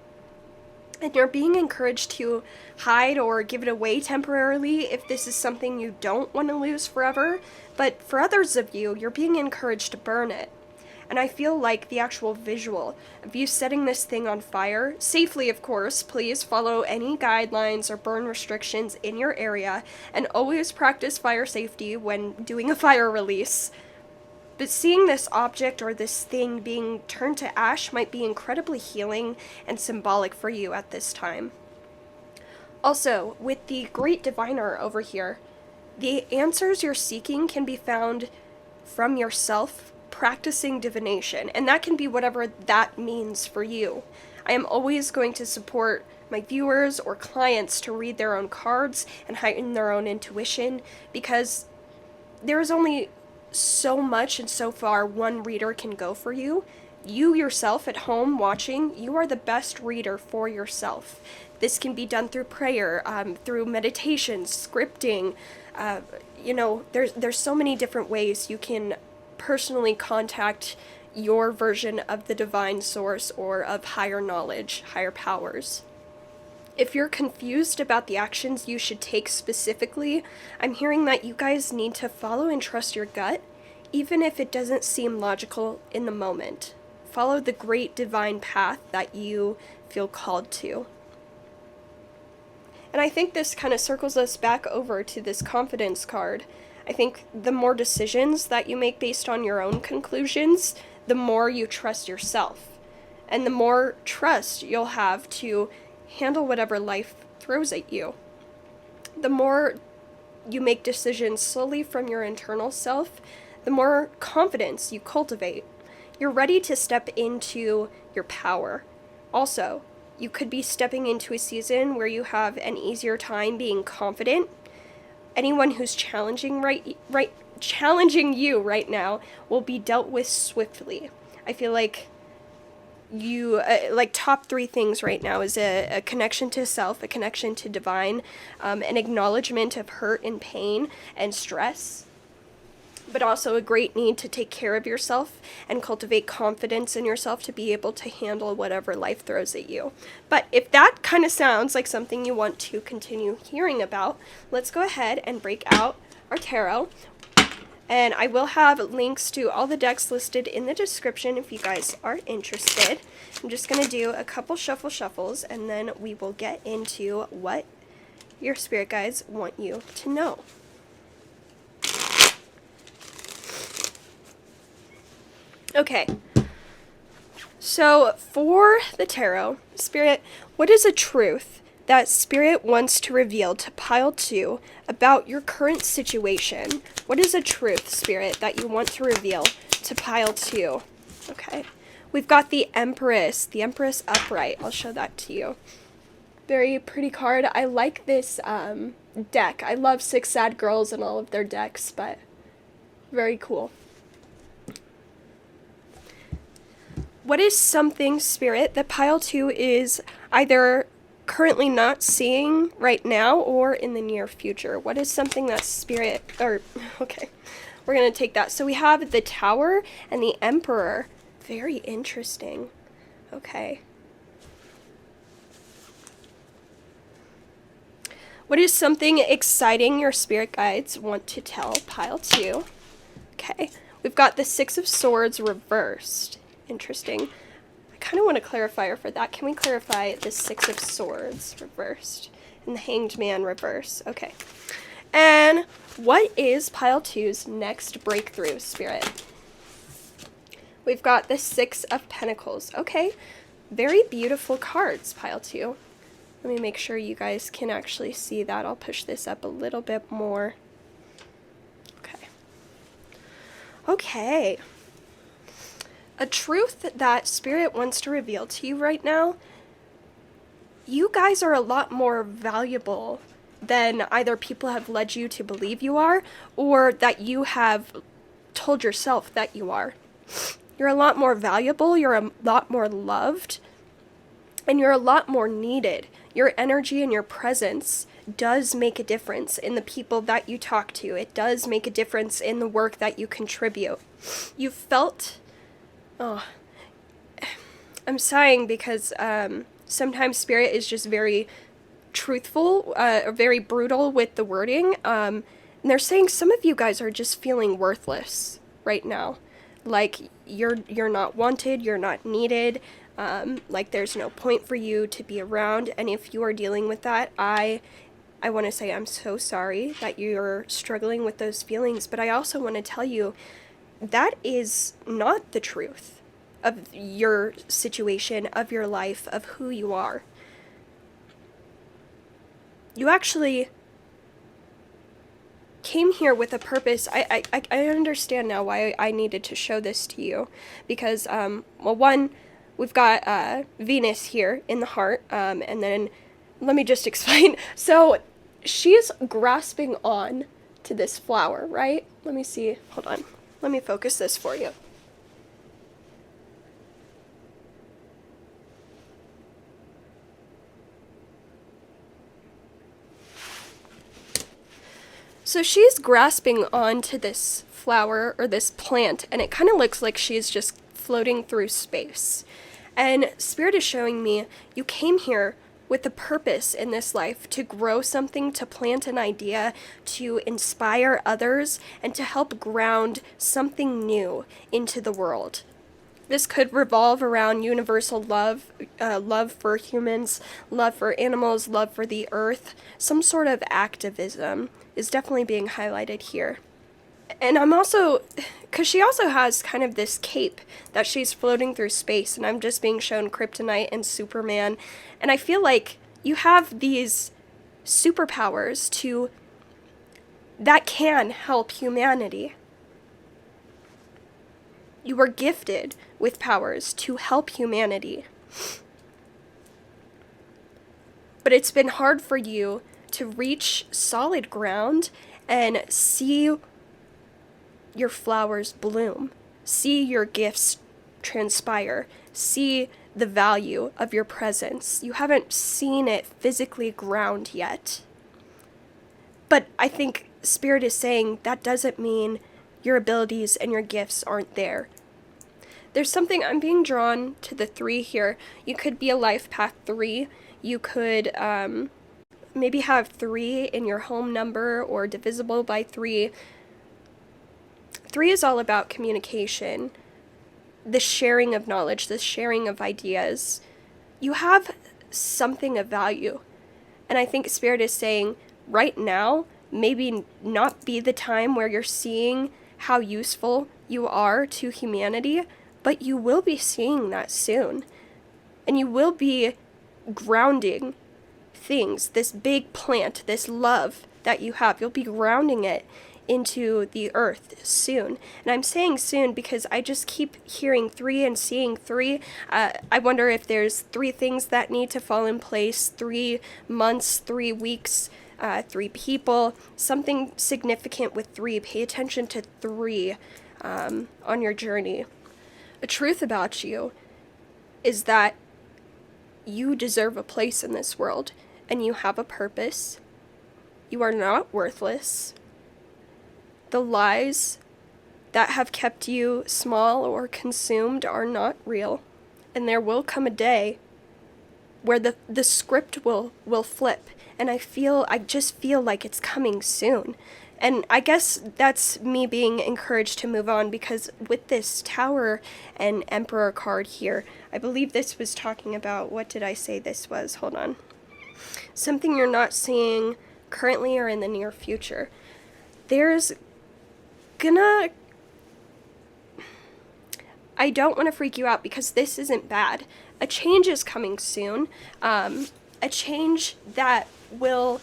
and you're being encouraged to hide or give it away temporarily if this is something you don't want to lose forever. But for others of you, you're being encouraged to burn it. And I feel like the actual visual of you setting this thing on fire, safely of course, please follow any guidelines or burn restrictions in your area, and always practice fire safety when doing a fire release. But seeing this object or this thing being turned to ash might be incredibly healing and symbolic for you at this time. Also, with the Great Diviner over here, the answers you're seeking can be found from yourself practicing divination, and that can be whatever that means for you. I am always going to support my viewers or clients to read their own cards and heighten their own intuition, because there is only so much and so far one reader can go for you. You yourself at home watching, you are the best reader for yourself. This can be done through prayer, through meditation, scripting. There's so many different ways you can personally contact your version of the divine source or of higher knowledge, higher powers. If you're confused about the actions you should take specifically, I'm hearing that you guys need to follow and trust your gut, even if it doesn't seem logical in the moment. Follow the great divine path that you feel called to. And I think this kind of circles us back over to this confidence card. I think the more decisions that you make based on your own conclusions, the more you trust yourself. And the more trust you'll have to handle whatever life throws at you. The more you make decisions solely from your internal self, the more confidence you cultivate. You're ready to step into your power. Also, you could be stepping into a season where you have an easier time being confident. Anyone who's challenging you right now will be dealt with swiftly. I feel like you, top 3 things right now is a connection to self, a connection to divine, an acknowledgement of hurt and pain and stress, but also a great need to take care of yourself and cultivate confidence in yourself to be able to handle whatever life throws at you. But if that kind of sounds like something you want to continue hearing about, let's go ahead and break out our tarot. And I will have links to all the decks listed in the description if you guys are interested. I'm just going to do a couple shuffles, and then we will get into what your spirit guides want you to know. Okay, so for the tarot, Spirit, what is a truth that Spirit wants to reveal to Pile 2 about your current situation? What is a truth, Spirit, that you want to reveal to Pile 2? Okay, we've got the Empress upright. I'll show that to you. Very pretty card. I like this deck. I love Six Sad Girls and all of their decks, but very cool. What is something, Spirit, that Pile 2 is either currently not seeing right now or in the near future? What is something that Spirit, okay, we're going to take that. So we have the Tower and the Emperor. Very interesting. Okay. What is something exciting your spirit guides want to tell Pile 2? Okay. We've got the Six of Swords reversed. Interesting. I kind of want a clarifier for that. Can we clarify the Six of Swords reversed and the Hanged Man reverse? Okay. And what is pile 2's next breakthrough, Spirit? We've got the 6 of Pentacles. Okay, very beautiful cards, pile 2. Let me make sure you guys can actually see that. I'll push this up a little bit more. Okay. Okay. A truth that Spirit wants to reveal to you right now: you guys are a lot more valuable than either people have led you to believe you are, or that you have told yourself that you are. You're a lot more valuable, you're a lot more loved, and you're a lot more needed. Your energy and your presence does make a difference in the people that you talk to. It does make a difference in the work that you contribute. You felt... Oh, I'm sighing because sometimes Spirit is just very truthful, very brutal with the wording. And they're saying some of you guys are just feeling worthless right now. Like you're not wanted, you're not needed, like there's no point for you to be around. And if you are dealing with that, I want to say I'm so sorry that you're struggling with those feelings, but I also want to tell you that is not the truth of your situation, of your life, of who you are. You actually came here with a purpose. I understand now why I needed to show this to you, because well, one, we've got Venus here in the heart, and then let me just explain. So she's grasping on to this flower, right? Let me see. Hold on. Let me focus this for you. So she's grasping onto this flower or this plant, and it kind of looks like she's just floating through space. And Spirit is showing me you came here with a purpose in this life, to grow something, to plant an idea, to inspire others, and to help ground something new into the world. This could revolve around universal love, love for humans, love for animals, love for the earth. Some sort of activism is definitely being highlighted here. And I'm also, because she also has kind of this cape that she's floating through space, and I'm just being shown Kryptonite and Superman, and I feel like you have these superpowers that can help humanity. You were gifted with powers to help humanity. But it's been hard for you to reach solid ground and see your flowers bloom, see your gifts transpire, see the value of your presence. You haven't seen it physically ground yet. But I think Spirit is saying that doesn't mean your abilities and your gifts aren't there. There's something, I'm being drawn to the 3 here. You could be a life path 3. You could maybe have 3 in your home number or divisible by 3. 3 is all about communication, the sharing of knowledge, the sharing of ideas. You have something of value. And I think Spirit is saying right now, maybe not be the time where you're seeing how useful you are to humanity, but you will be seeing that soon. And you will be grounding things, this big plant, this love that you have, you'll be grounding it into the earth soon. And I'm saying soon because I just keep hearing 3 and seeing 3. I wonder if there's 3 things that need to fall in place, 3 months, 3 weeks, 3 people, something significant with 3. Pay attention to 3 on your journey. A truth about you is that you deserve a place in this world, and you have a purpose. You are not worthless. The lies that have kept you small or consumed are not real, and there will come a day where the script will flip, and I just feel like it's coming soon. And I guess that's me being encouraged to move on, because with this Tower and Emperor card here, I believe this was talking about, what did I say this was? Hold on. Something you're not seeing currently or in the near future. There's gonna... I don't want to freak you out because this isn't bad. A change is coming soon. A change that will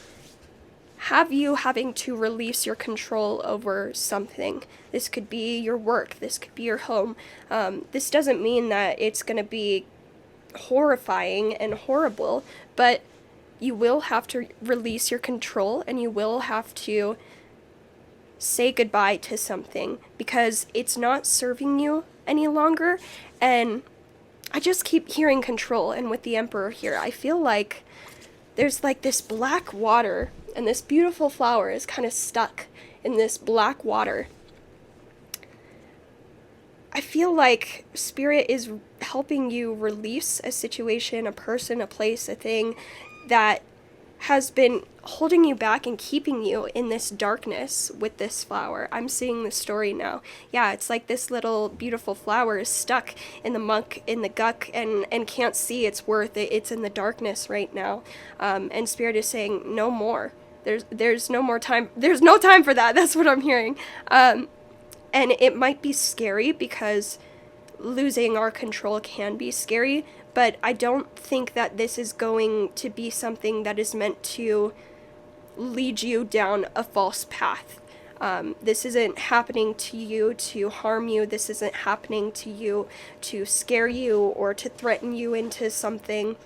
have you having to release your control over something. This could be your work. This could be your home. This doesn't mean that it's going to be horrifying and horrible, but you will have to release your control, and you will have to say goodbye to something because it's not serving you any longer. And I just keep hearing control, and with the Emperor here, I feel like there's like this black water, and this beautiful flower is kind of stuck in this black water. I feel like Spirit is helping you release a situation, a person, a place, a thing that has been holding you back and keeping you in this darkness with this flower. I'm seeing the story now. Yeah, it's like this little beautiful flower is stuck in the muck, in the guck, and can't see its worth. It's in the darkness right now. And Spirit is saying, no more. There's no more time. There's no time for that. That's what I'm hearing. And it might be scary because losing our control can be scary, but I don't think that this is going to be something that is meant to lead you down a false path. This isn't happening to you to harm you. This isn't happening to you to scare you or to threaten you into something.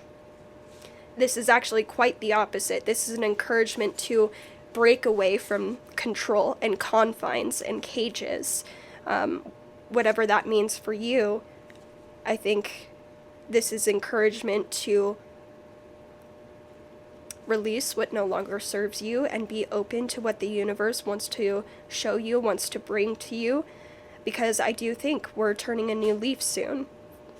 This is actually quite the opposite. This is an encouragement to break away from control and confines and cages. Whatever that means for you, I think this is encouragement to release what no longer serves you and be open to what the universe wants to show you, wants to bring to you, because I do think we're turning a new leaf soon.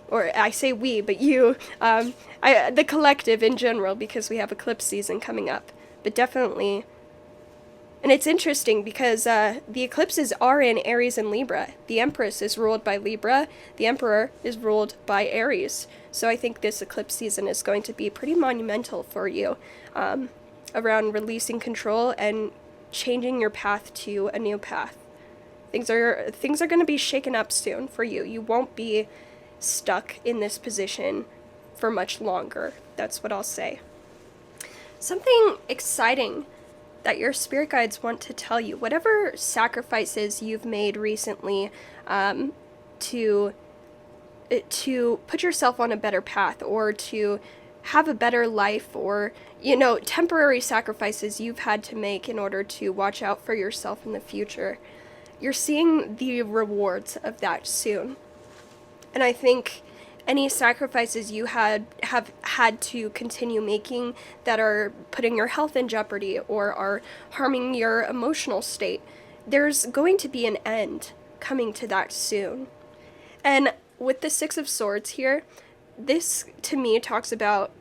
Or I say we, but you, the collective in general, because we have Eclipse season coming up. But definitely, and it's interesting because the eclipses are in Aries and Libra. The Empress is ruled by Libra. The Emperor is ruled by Aries. So I think this eclipse season is going to be pretty monumental for you, around releasing control and changing your path to a new path. Things are going to be shaken up soon for you. You won't be stuck in this position for much longer. That's what I'll say. Something exciting that your spirit guides want to tell you, whatever sacrifices you've made recently to put yourself on a better path, or to have a better life, or, temporary sacrifices you've had to make in order to watch out for yourself in the future. You're seeing the rewards of that soon. And I think any sacrifices you have had to continue making that are putting your health in jeopardy or are harming your emotional state, there's going to be an end coming to that soon. And with the Six of Swords here, this to me talks about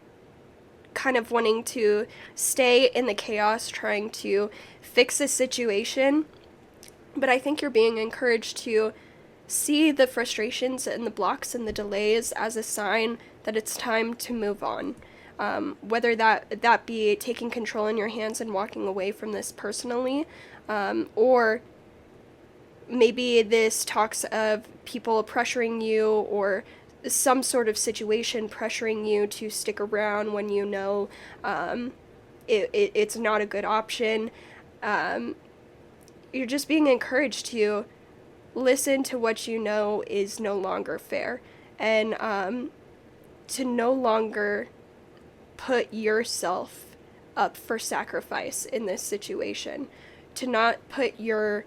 kind of wanting to stay in the chaos, trying to fix a situation. But I think you're being encouraged to see the frustrations and the blocks and the delays as a sign that it's time to move on. Whether that be taking control in your hands and walking away from this personally, or maybe this talks of people pressuring you, or some sort of situation pressuring you to stick around when you know it's not a good option. You're just being encouraged to listen to what you know is no longer fair, and to no longer put yourself up for sacrifice in this situation, to not put your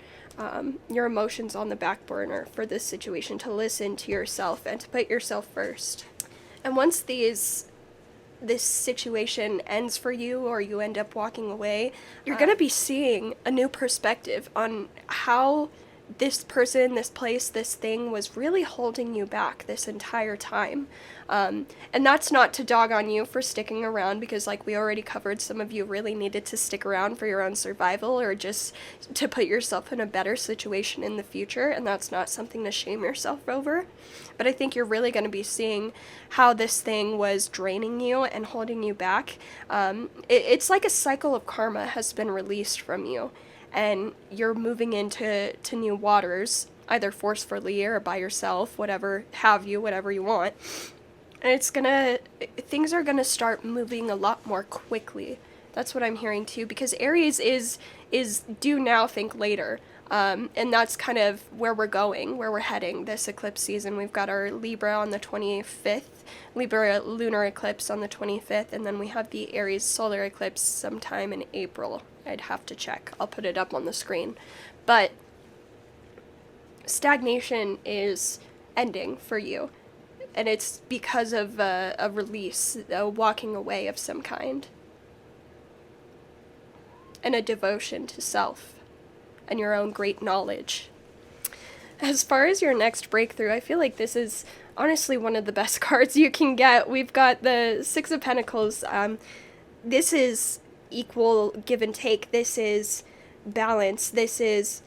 emotions on the back burner for this situation, to listen to yourself and to put yourself first. And once this situation ends for you, or you end up walking away, you're going to be seeing a new perspective on how this person, this place, this thing was really holding you back this entire time. And that's not to dog on you for sticking around, because like we already covered, some of you really needed to stick around for your own survival or just to put yourself in a better situation in the future, and that's not something to shame yourself over. But I think you're really going to be seeing how this thing was draining you and holding you back. It's like a cycle of karma has been released from you, and you're moving into new waters, either forcefully or by yourself, whatever you want. And things are gonna start moving a lot more quickly. That's what I'm hearing too, because Aries is do now, think later. And that's kind of where we're going, where we're heading this eclipse season. We've got our Libra on the 25th, Libra lunar eclipse on the 25th, and then we have the Aries solar eclipse sometime in April. I'd have to check. I'll put it up on the screen. But stagnation is ending for you, and it's because of a release, a walking away of some kind, and a devotion to self and your own great knowledge. As far as your next breakthrough, I feel like this is honestly one of the best cards you can get. We've got the Six of Pentacles. This is equal give and take. This is balance. This is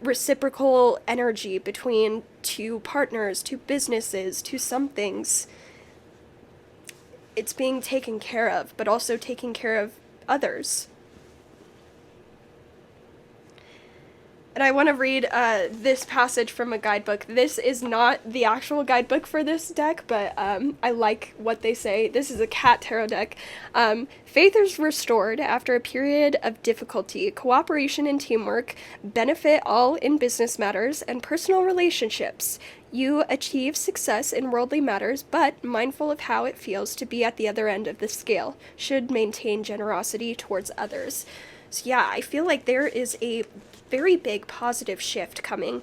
reciprocal energy between two partners, two businesses, two somethings. It's being taken care of, but also taking care of others. And I want to read this passage from a guidebook. This is not the actual guidebook for this deck, but I like what they say. This is a cat tarot deck. Faith is restored after a period of difficulty. Cooperation and teamwork benefit all in business matters and personal relationships. You achieve success in worldly matters, but mindful of how it feels to be at the other end of the scale. Should maintain generosity towards others. So yeah, I feel like there is a very big positive shift coming.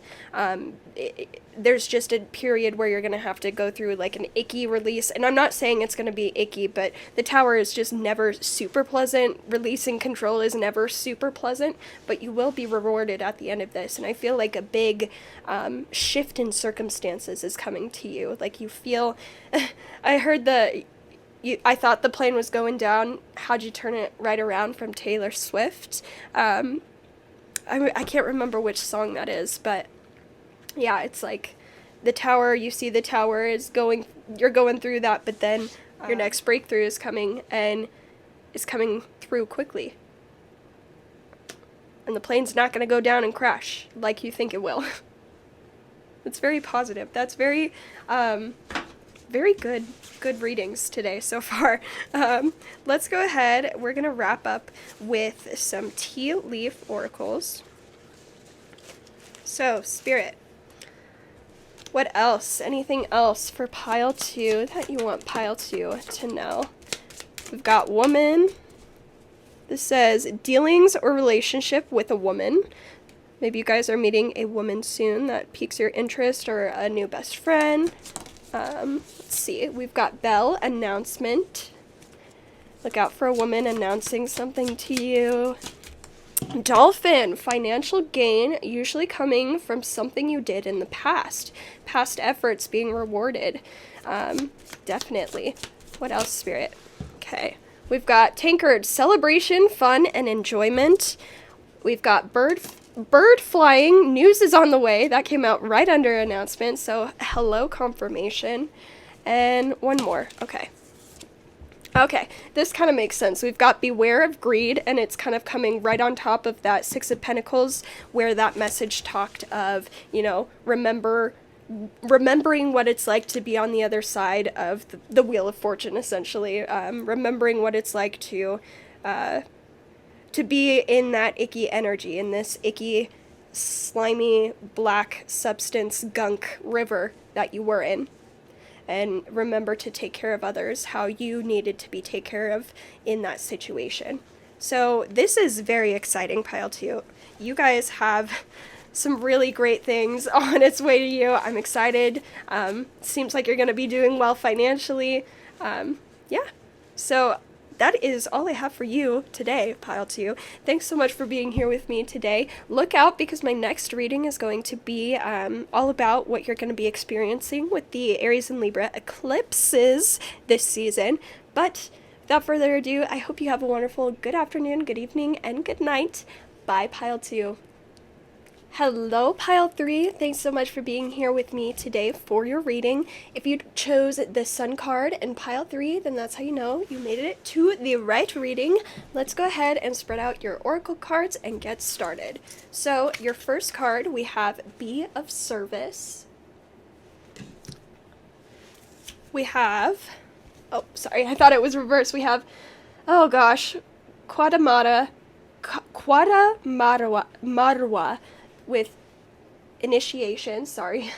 There's just a period where you're going to have to go through like an icky release, and I'm not saying it's going to be icky, but the Tower is just never super pleasant. Releasing control is never super pleasant, but you will be rewarded at the end of this, and I feel like a big shift in circumstances is coming to you. Like you feel, I heard I thought the plane was going down. How'd you turn it right around from Taylor Swift? I can't remember which song that is, but yeah, it's like the Tower, you see the Tower is you're going through that, but then your next breakthrough is coming, and is coming through quickly. And the plane's not going to go down and crash like you think it will. It's very positive. That's very good readings today so far. Let's go ahead. We're going to wrap up with some tea leaf oracles. So, Spirit, what else? Anything else for pile 2 that you want pile 2 to know? We've got woman. This says dealings or relationship with a woman. Maybe you guys are meeting a woman soon that piques your interest, or a new best friend. Let's see. We've got bell, announcement. Look out for a woman announcing something to you. Dolphin, financial gain, usually coming from something you did in the past. Past efforts being rewarded. Definitely. What else, Spirit? Okay. We've got tankard, celebration, fun, and enjoyment. We've got bird flying, news is on the way. That came out right under announcement, so hello, confirmation. And one more. Okay, this kind of makes sense. We've got beware of greed, and it's kind of coming right on top of that Six of Pentacles, where that message talked of, remembering what it's like to be on the other side of the Wheel of Fortune, essentially. Remembering what it's like to be in that icky energy, in this icky, slimy, black substance gunk river that you were in. And remember to take care of others how you needed to be taken care of in that situation. So this is very exciting, Pile 2. You guys have some really great things on its way to you. I'm excited. Seems like you're going to be doing well financially. Yeah. So that is all I have for you today, Pile 2. Thanks so much for being here with me today. Look out, because my next reading is going to be all about what you're going to be experiencing with the Aries and Libra eclipses this season. But without further ado, I hope you have a wonderful good afternoon, good evening, and good night. Bye, Pile 2. Hello, Pile 3. Thanks so much for being here with me today for your reading. If you chose the Sun card in Pile 3, then that's how you know you made it to the right reading. Let's go ahead and spread out your Oracle cards and get started. So, your first card, we have Be of Service. We have... Oh, sorry, I thought it was reversed. We have... Oh, gosh. Quadamarwa with initiation, sorry.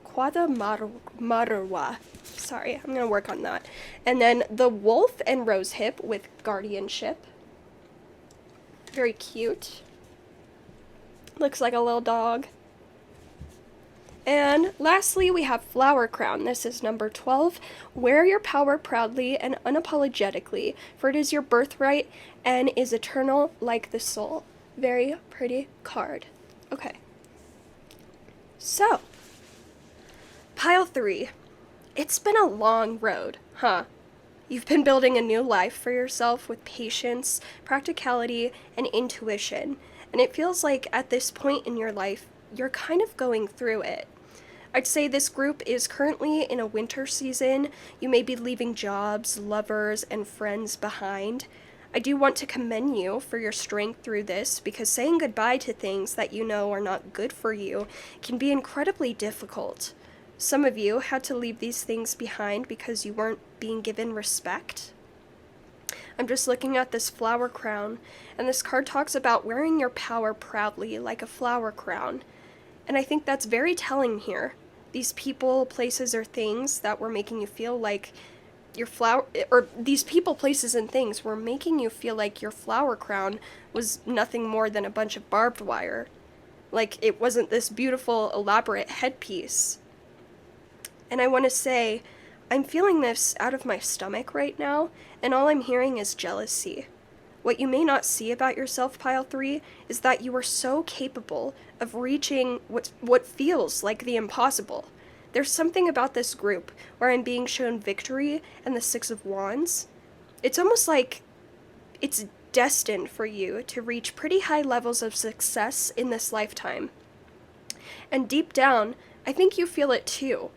Quadamarwa. Sorry, I'm gonna work on that. And then the wolf and rosehip with guardianship. Very cute. Looks like a little dog. And lastly, we have Flower Crown. This is number 12. Wear your power proudly and unapologetically, for it is your birthright and is eternal like the soul. Very pretty card. Okay. So, Pile 3. It's been a long road, huh? You've been building a new life for yourself with patience, practicality, and intuition. And it feels like at this point in your life, you're kind of going through it. I'd say this group is currently in a winter season. You may be leaving jobs, lovers, and friends behind. I do want to commend you for your strength through this, because saying goodbye to things that you know are not good for you can be incredibly difficult. Some of you had to leave these things behind because you weren't being given respect. I'm just looking at this flower crown, and this card talks about wearing your power proudly like a flower crown. And I think that's very telling here. These people, places, or things that were making you feel like your flower, or these people, places, and things were making you feel like your flower crown was nothing more than a bunch of barbed wire. Like it wasn't this beautiful, elaborate headpiece. And I want to say, I'm feeling this out of my stomach right now, and all I'm hearing is jealousy. What you may not see about yourself, Pile 3, is that you are so capable of reaching what feels like the impossible. There's something about this group where I'm being shown victory and the Six of Wands. It's almost like it's destined for you to reach pretty high levels of success in this lifetime. And deep down, I think you feel it too.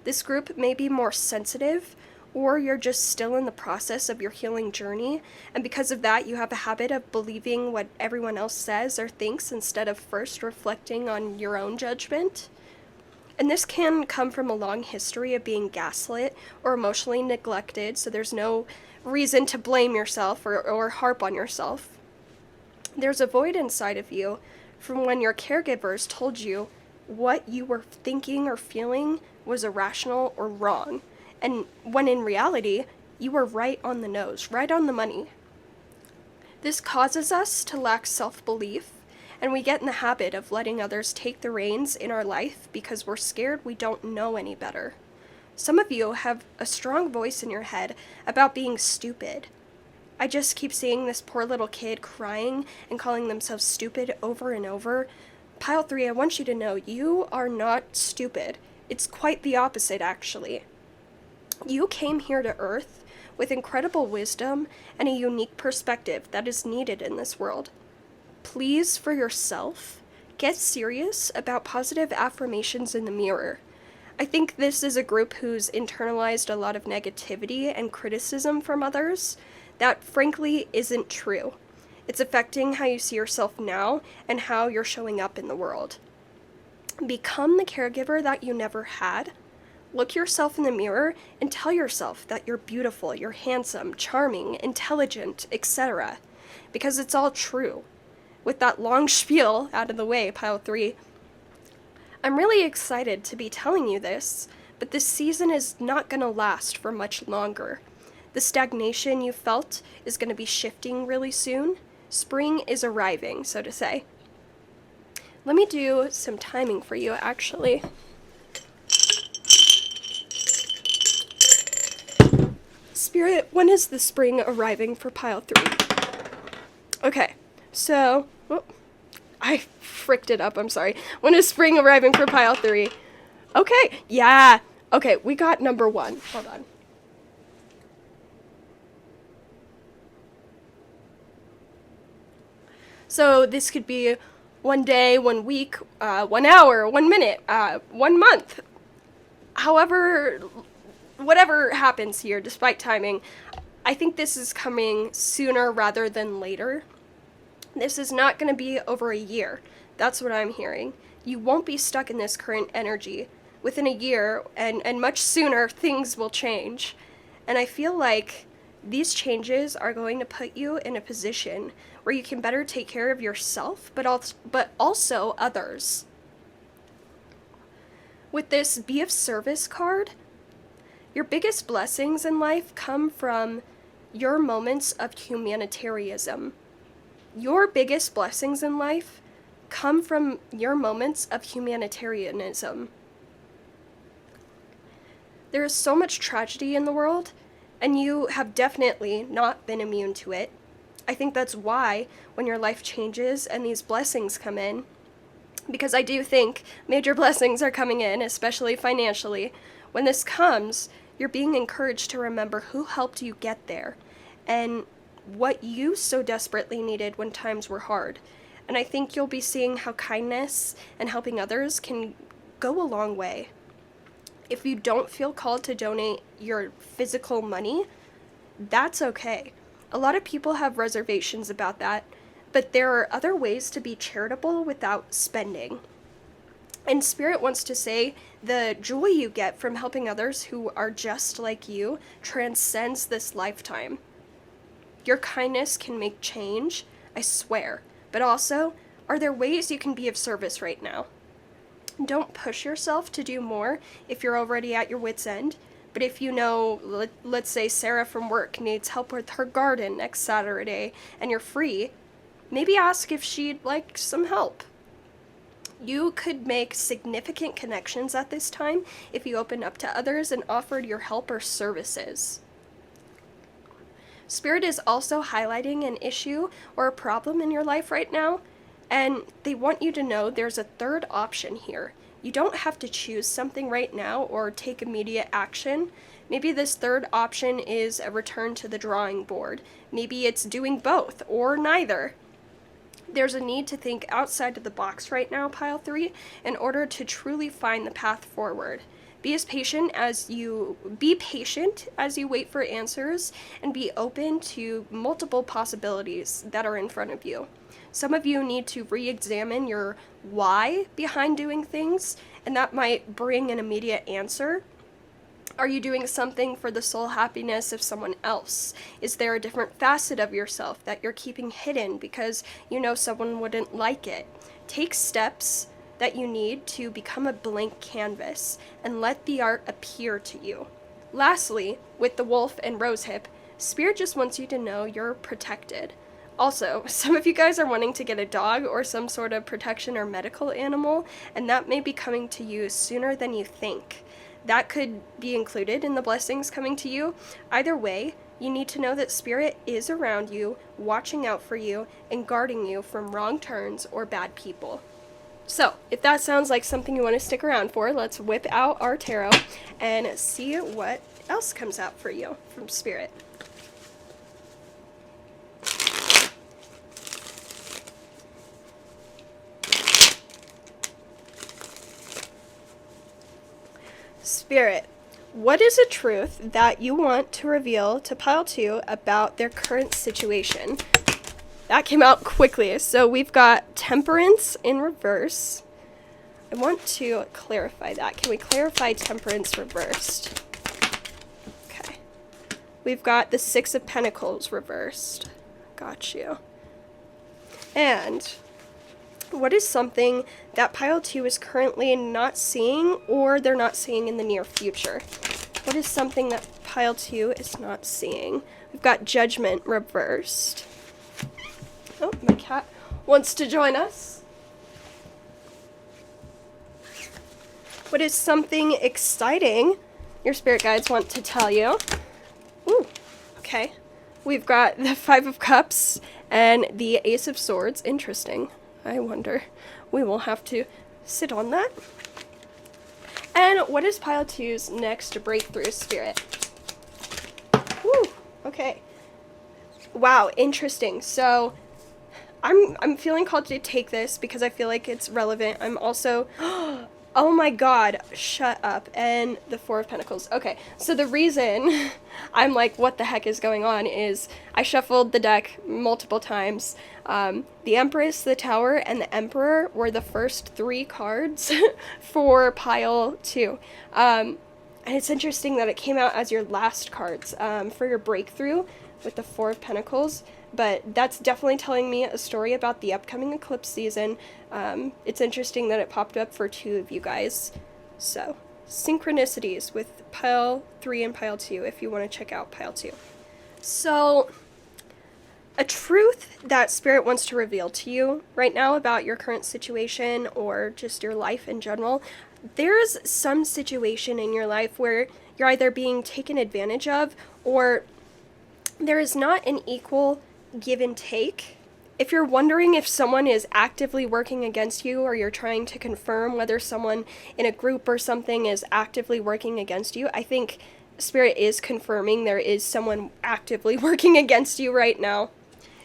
This group may be more sensitive, or you're just still in the process of your healing journey, and because of that, you have a habit of believing what everyone else says or thinks instead of first reflecting on your own judgment. And this can come from a long history of being gaslit or emotionally neglected, so there's no reason to blame yourself or harp on yourself. There's a void inside of you from when your caregivers told you what you were thinking or feeling was irrational or wrong. And when in reality, you were right on the nose, right on the money. This causes us to lack self-belief, and we get in the habit of letting others take the reins in our life because we're scared we don't know any better. Some of you have a strong voice in your head about being stupid. I just keep seeing this poor little kid crying and calling themselves stupid over and over. Pile 3, I want you to know you are not stupid. It's quite the opposite, actually. You came here to Earth with incredible wisdom and a unique perspective that is needed in this world. Please, for yourself, get serious about positive affirmations in the mirror. I think this is a group who's internalized a lot of negativity and criticism from others that frankly isn't true. It's affecting how you see yourself now and how you're showing up in the world. Become the caregiver that you never had. Look yourself in the mirror and tell yourself that you're beautiful, you're handsome, charming, intelligent, etc. Because it's all true. With that long spiel out of the way, Pile 3, I'm really excited to be telling you this, but this season is not going to last for much longer. The stagnation you felt is going to be shifting really soon. Spring is arriving, so to say. Let me do some timing for you, actually. Spirit, when is the spring arriving for pile 3? Okay, so, I fricked it up, I'm sorry. When is spring arriving for pile 3? Okay, yeah. Okay, we got number 1. Hold on. So this could be 1 day, 1 week, 1 hour, 1 minute, 1 month. However, whatever happens here, despite timing, I think this is coming sooner rather than later. This is not going to be over a year. That's what I'm hearing. You won't be stuck in this current energy. Within a year, and much sooner, things will change. And I feel like these changes are going to put you in a position where you can better take care of yourself, but also others. With this Be of Service card, your biggest blessings in life come from your moments of humanitarianism. Your biggest blessings in life come from your moments of humanitarianism. There is so much tragedy in the world, and you have definitely not been immune to it. I think that's why when your life changes and these blessings come in, because I do think major blessings are coming in, especially financially, when this comes, you're being encouraged to remember who helped you get there and what you so desperately needed when times were hard. And I think you'll be seeing how kindness and helping others can go a long way. If you don't feel called to donate your physical money, that's okay. A lot of people have reservations about that, but there are other ways to be charitable without spending. And Spirit wants to say the joy you get from helping others who are just like you transcends this lifetime. Your kindness can make change, I swear, but also, are there ways you can be of service right now? Don't push yourself to do more if you're already at your wit's end. But if you know, let's say Sarah from work needs help with her garden next Saturday and you're free, maybe ask if she'd like some help. You could make significant connections at this time if you opened up to others and offered your help or services. Spirit is also highlighting an issue or a problem in your life right now, and they want you to know there's a third option here. You don't have to choose something right now or take immediate action. Maybe this third option is a return to the drawing board. Maybe it's doing both or neither. There's a need to think outside of the box right now, Pile 3, in order to truly find the path forward. Be patient as you wait for answers, and be open to multiple possibilities that are in front of you. Some of you need to re-examine your why behind doing things, and that might bring an immediate answer. Are you doing something for the soul happiness of someone else? Is there a different facet of yourself that you're keeping hidden because you know someone wouldn't like it? Take steps that you need to become a blank canvas and let the art appear to you. Lastly, with the wolf and rosehip, Spirit just wants you to know you're protected. Also, some of you guys are wanting to get a dog or some sort of protection or medical animal, and that may be coming to you sooner than you think. That could be included in the blessings coming to you. Either way, you need to know that Spirit is around you, watching out for you, and guarding you from wrong turns or bad people. So, if that sounds like something you want to stick around for, let's whip out our tarot and see what else comes out for you from Spirit. Spirit, what is a truth that you want to reveal to Pile 2 about their current situation? That came out quickly. So we've got Temperance in reverse. I want to clarify that. Can we clarify Temperance reversed? Okay. We've got the Six of Pentacles reversed. Got you. And what is something that Pile 2 is currently not seeing or they're not seeing in the near future? What is something that Pile 2 is not seeing? We've got Judgment reversed. Oh, my cat wants to join us. What is something exciting your spirit guides want to tell you? Ooh, Okay. We've got the Five of Cups and the Ace of Swords. Interesting. I wonder. We will have to sit on that. And what is pile two's next breakthrough, Spirit? Woo. Okay. Wow, interesting. So I'm feeling called to take this because I feel like it's relevant. I'm also oh my god, shut up. And the Four of Pentacles. Okay, so the reason I'm like, what the heck is going on is I shuffled the deck multiple times. The Empress, the Tower, and the Emperor were the first three cards for pile two. And it's interesting that it came out as your last cards for your breakthrough with the Four of Pentacles. But that's definitely telling me a story about the upcoming eclipse season. It's interesting that it popped up for two of you guys. So, synchronicities with pile 3 and pile 2 if you want to check out pile 2. So, a truth that Spirit wants to reveal to you right now about your current situation or just your life in general. There's some situation in your life where you're either being taken advantage of or there is not an equal give and take. If you're wondering if someone is actively working against you or you're trying to confirm whether someone in a group or something is actively working against you, I think Spirit is confirming there is someone actively working against you right now.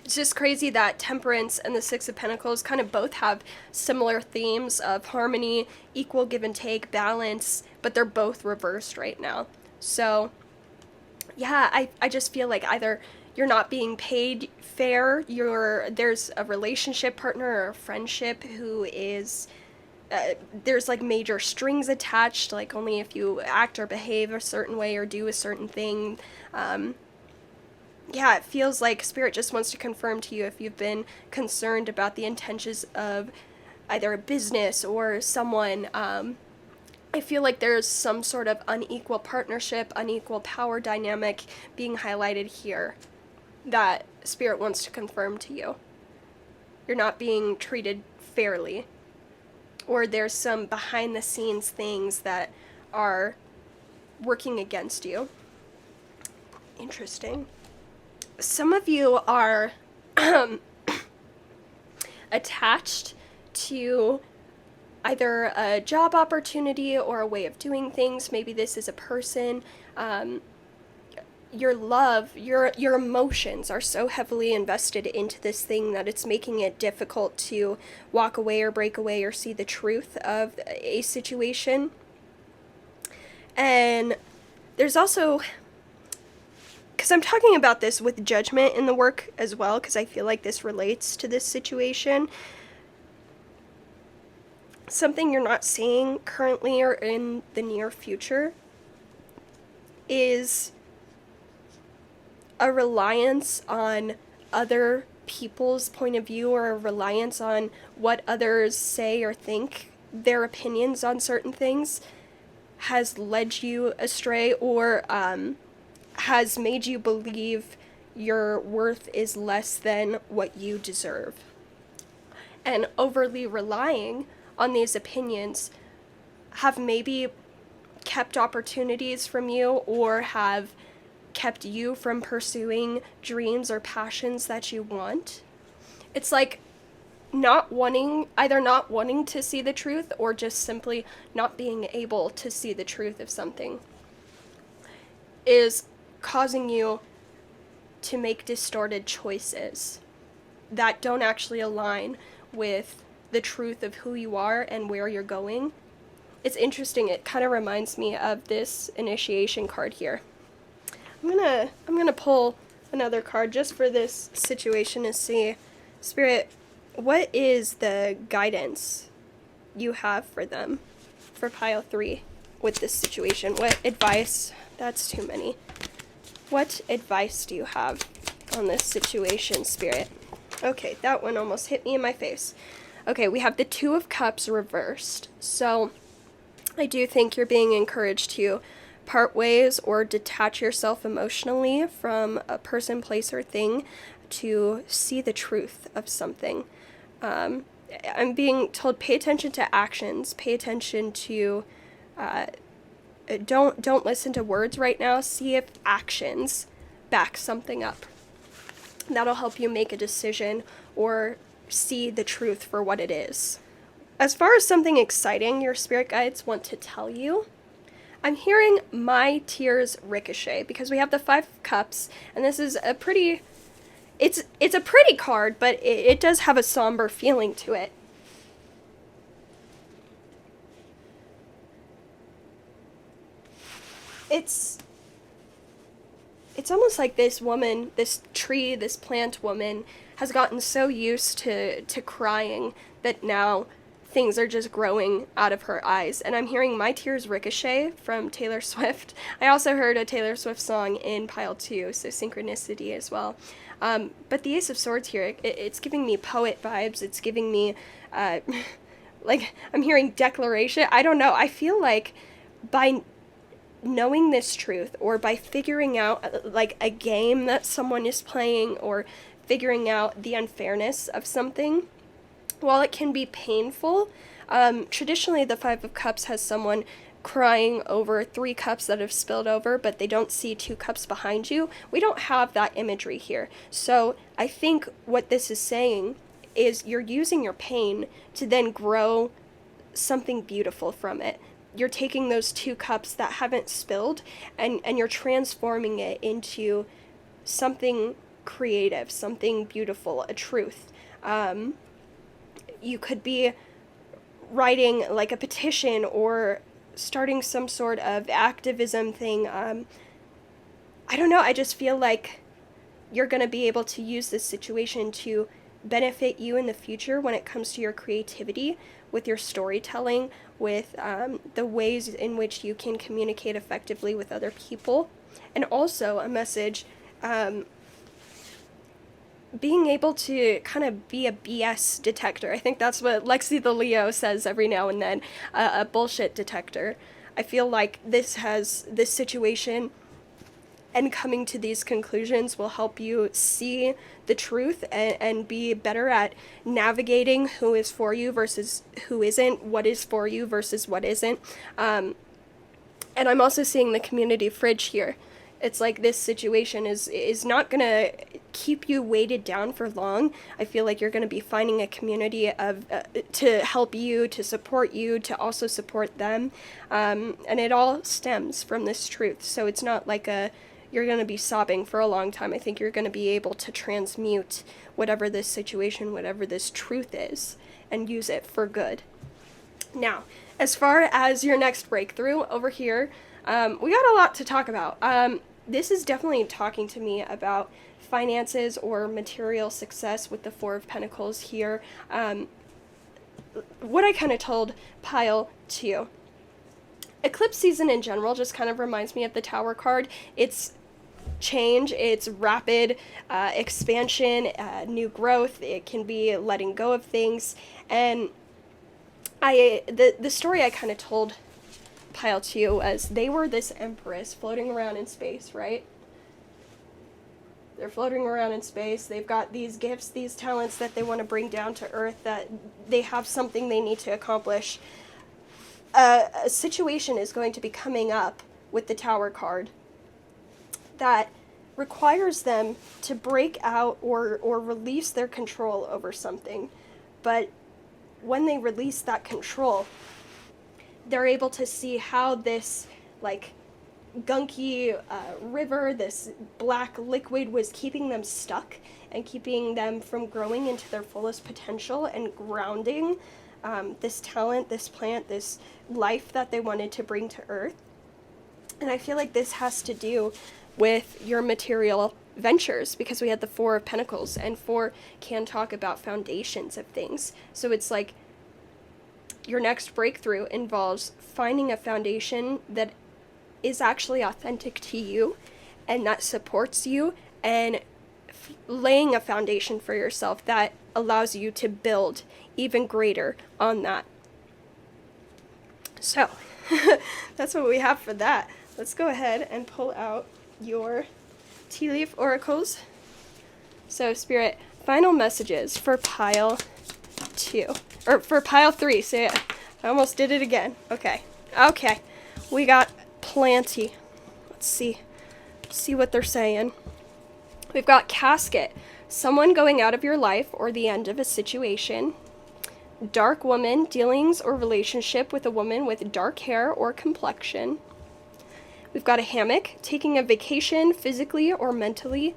It's just crazy that Temperance and the Six of Pentacles kind of both have similar themes of harmony, equal give and take, balance, but they're both reversed right now. So yeah, I just feel like either you're not being paid fair, there's a relationship partner or a friendship who is, there's like major strings attached, like only if you act or behave a certain way or do a certain thing. Yeah, it feels like Spirit just wants to confirm to you if you've been concerned about the intentions of either a business or someone. I feel like there's some sort of unequal partnership, unequal power dynamic being highlighted here that Spirit wants to confirm to you. You're not being treated fairly. Or there's some behind the scenes things that are working against you. Interesting. Some of you are attached to either a job opportunity or a way of doing things. Maybe this is a person. Your love, your emotions are so heavily invested into this thing that it's making it difficult to walk away or break away or see the truth of a situation. And there's also, because I'm talking about this with judgment in the work as well, because I feel like this relates to this situation. Something you're not seeing currently or in the near future is a reliance on other people's point of view or a reliance on what others say or think, their opinions on certain things has led you astray or has made you believe your worth is less than what you deserve. And overly relying on these opinions have maybe kept opportunities from you or have kept you from pursuing dreams or passions that you want. It's like either not wanting to see the truth or just simply not being able to see the truth of something is causing you to make distorted choices that don't actually align with the truth of who you are and where you're going. It's interesting. It kind of reminds me of this initiation card here. I'm gonna pull another card just for this situation to see, Spirit, what is the guidance you have for them for pile 3 with this situation? What advice? That's too many. What advice do you have on this situation, Spirit? Okay, that one almost hit me in my face. Okay, we have the Two of Cups reversed. So I do think you're being encouraged to part ways or detach yourself emotionally from a person, place, or thing to see the truth of something. I'm being told pay attention to actions, pay attention to, don't listen to words right now, see if actions back something up. That'll help you make a decision or see the truth for what it is. As far as something exciting your spirit guides want to tell you, I'm hearing my tears ricochet, because we have the Five of Cups, and this is a pretty, it's a pretty card, but it does have a somber feeling to it. It's almost like this woman, this tree, this plant woman, has gotten so used to crying that now things are just growing out of her eyes. And I'm hearing My Tears Ricochet from Taylor Swift. I also heard a Taylor Swift song in pile 2, so synchronicity as well. But the Ace of Swords here, it's giving me poet vibes. It's giving me, like, I'm hearing declaration. I don't know. I feel like by knowing this truth, or by figuring out, like, a game that someone is playing, or figuring out the unfairness of something, while it can be painful, traditionally the Five of Cups has someone crying over 3 cups that have spilled over, but they don't see 2 cups behind you. We don't have that imagery here. So I think what this is saying is you're using your pain to then grow something beautiful from it. You're taking those 2 cups that haven't spilled, and you're transforming it into something creative, something beautiful, a truth. You could be writing like a petition or starting some sort of activism thing. I don't know, I just feel like you're going to be able to use this situation to benefit you in the future when it comes to your creativity, with your storytelling, with the ways in which you can communicate effectively with other people. And also a message, being able to kind of be a BS detector. I think that's what Lexi the Leo says every now and then, a bullshit detector. I feel like this situation and coming to these conclusions will help you see the truth and be better at navigating who is for you versus who isn't, what is for you versus what isn't. And I'm also seeing the community fridge here. It's like this situation is not going to keep you weighted down for long. I feel like you're going to be finding a community of to help you, to support you, to also support them. And it all stems from this truth. So it's not like you're going to be sobbing for a long time. I think you're going to be able to transmute whatever this situation, whatever this truth is, and use it for good. Now, as far as your next breakthrough over here, we got a lot to talk about. This is definitely talking to me about finances or material success with the Four of Pentacles here. What I kind of told pile 2. Eclipse season in general just kind of reminds me of the Tower card. It's change, it's rapid expansion, new growth. It can be letting go of things. And the story I kind of told pile 2 was they were this empress floating around in space, right? They're floating around in space. They've got these gifts, these talents that they want to bring down to Earth, that they have something they need to accomplish. A situation is going to be coming up with the Tower card that requires them to break out or release their control over something. But when they release that control, they're able to see how this, like, gunky river, this black liquid, was keeping them stuck and keeping them from growing into their fullest potential and grounding this talent, this plant, this life that they wanted to bring to Earth. And I feel like this has to do with your material ventures, because we had the Four of Pentacles, and 4 can talk about foundations of things. So it's like your next breakthrough involves finding a foundation that is actually authentic to you and that supports you, and laying a foundation for yourself that allows you to build even greater on that. So that's what we have for that. Let's go ahead and pull out your tea leaf oracles. So Spirit, final messages for pile 2. Or for pile 3, so yeah, I almost did it again. Okay, we got plenty. Let's see what they're saying. We've got casket, someone going out of your life or the end of a situation. Dark woman, dealings or relationship with a woman with dark hair or complexion. We've got a hammock, taking a vacation physically or mentally.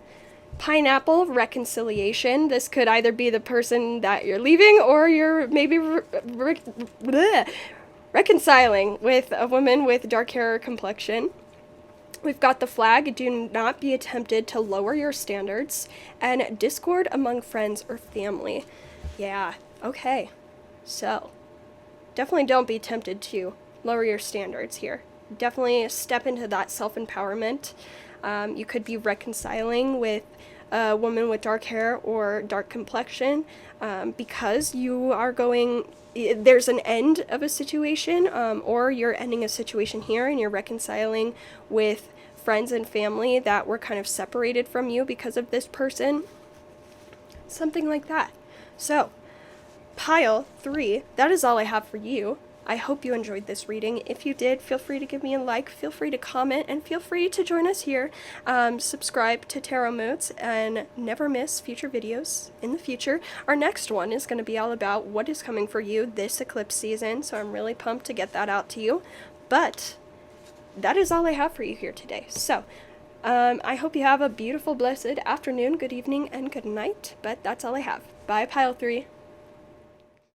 Pineapple, reconciliation. This could either be the person that you're leaving or you're maybe reconciling with a woman with dark hair or complexion. We've got the flag, do not be tempted to lower your standards. And discord among friends or family. Yeah, okay. So, definitely don't be tempted to lower your standards here. Definitely step into that self-empowerment. You could be reconciling with a woman with dark hair or dark complexion because you are going, there's an end of a situation, or you're ending a situation here and you're reconciling with friends and family that were kind of separated from you because of this person. Something like that. So, pile 3, that is all I have for you. I hope you enjoyed this reading. If you did, feel free to give me a like, feel free to comment, and feel free to join us here. Subscribe to Tarot Moods and never miss future videos in the future. Our next one is going to be all about what is coming for you this eclipse season, so I'm really pumped to get that out to you. But that is all I have for you here today. So, I hope you have a beautiful, blessed afternoon, good evening, and good night, but that's all I have. Bye, Pile 3.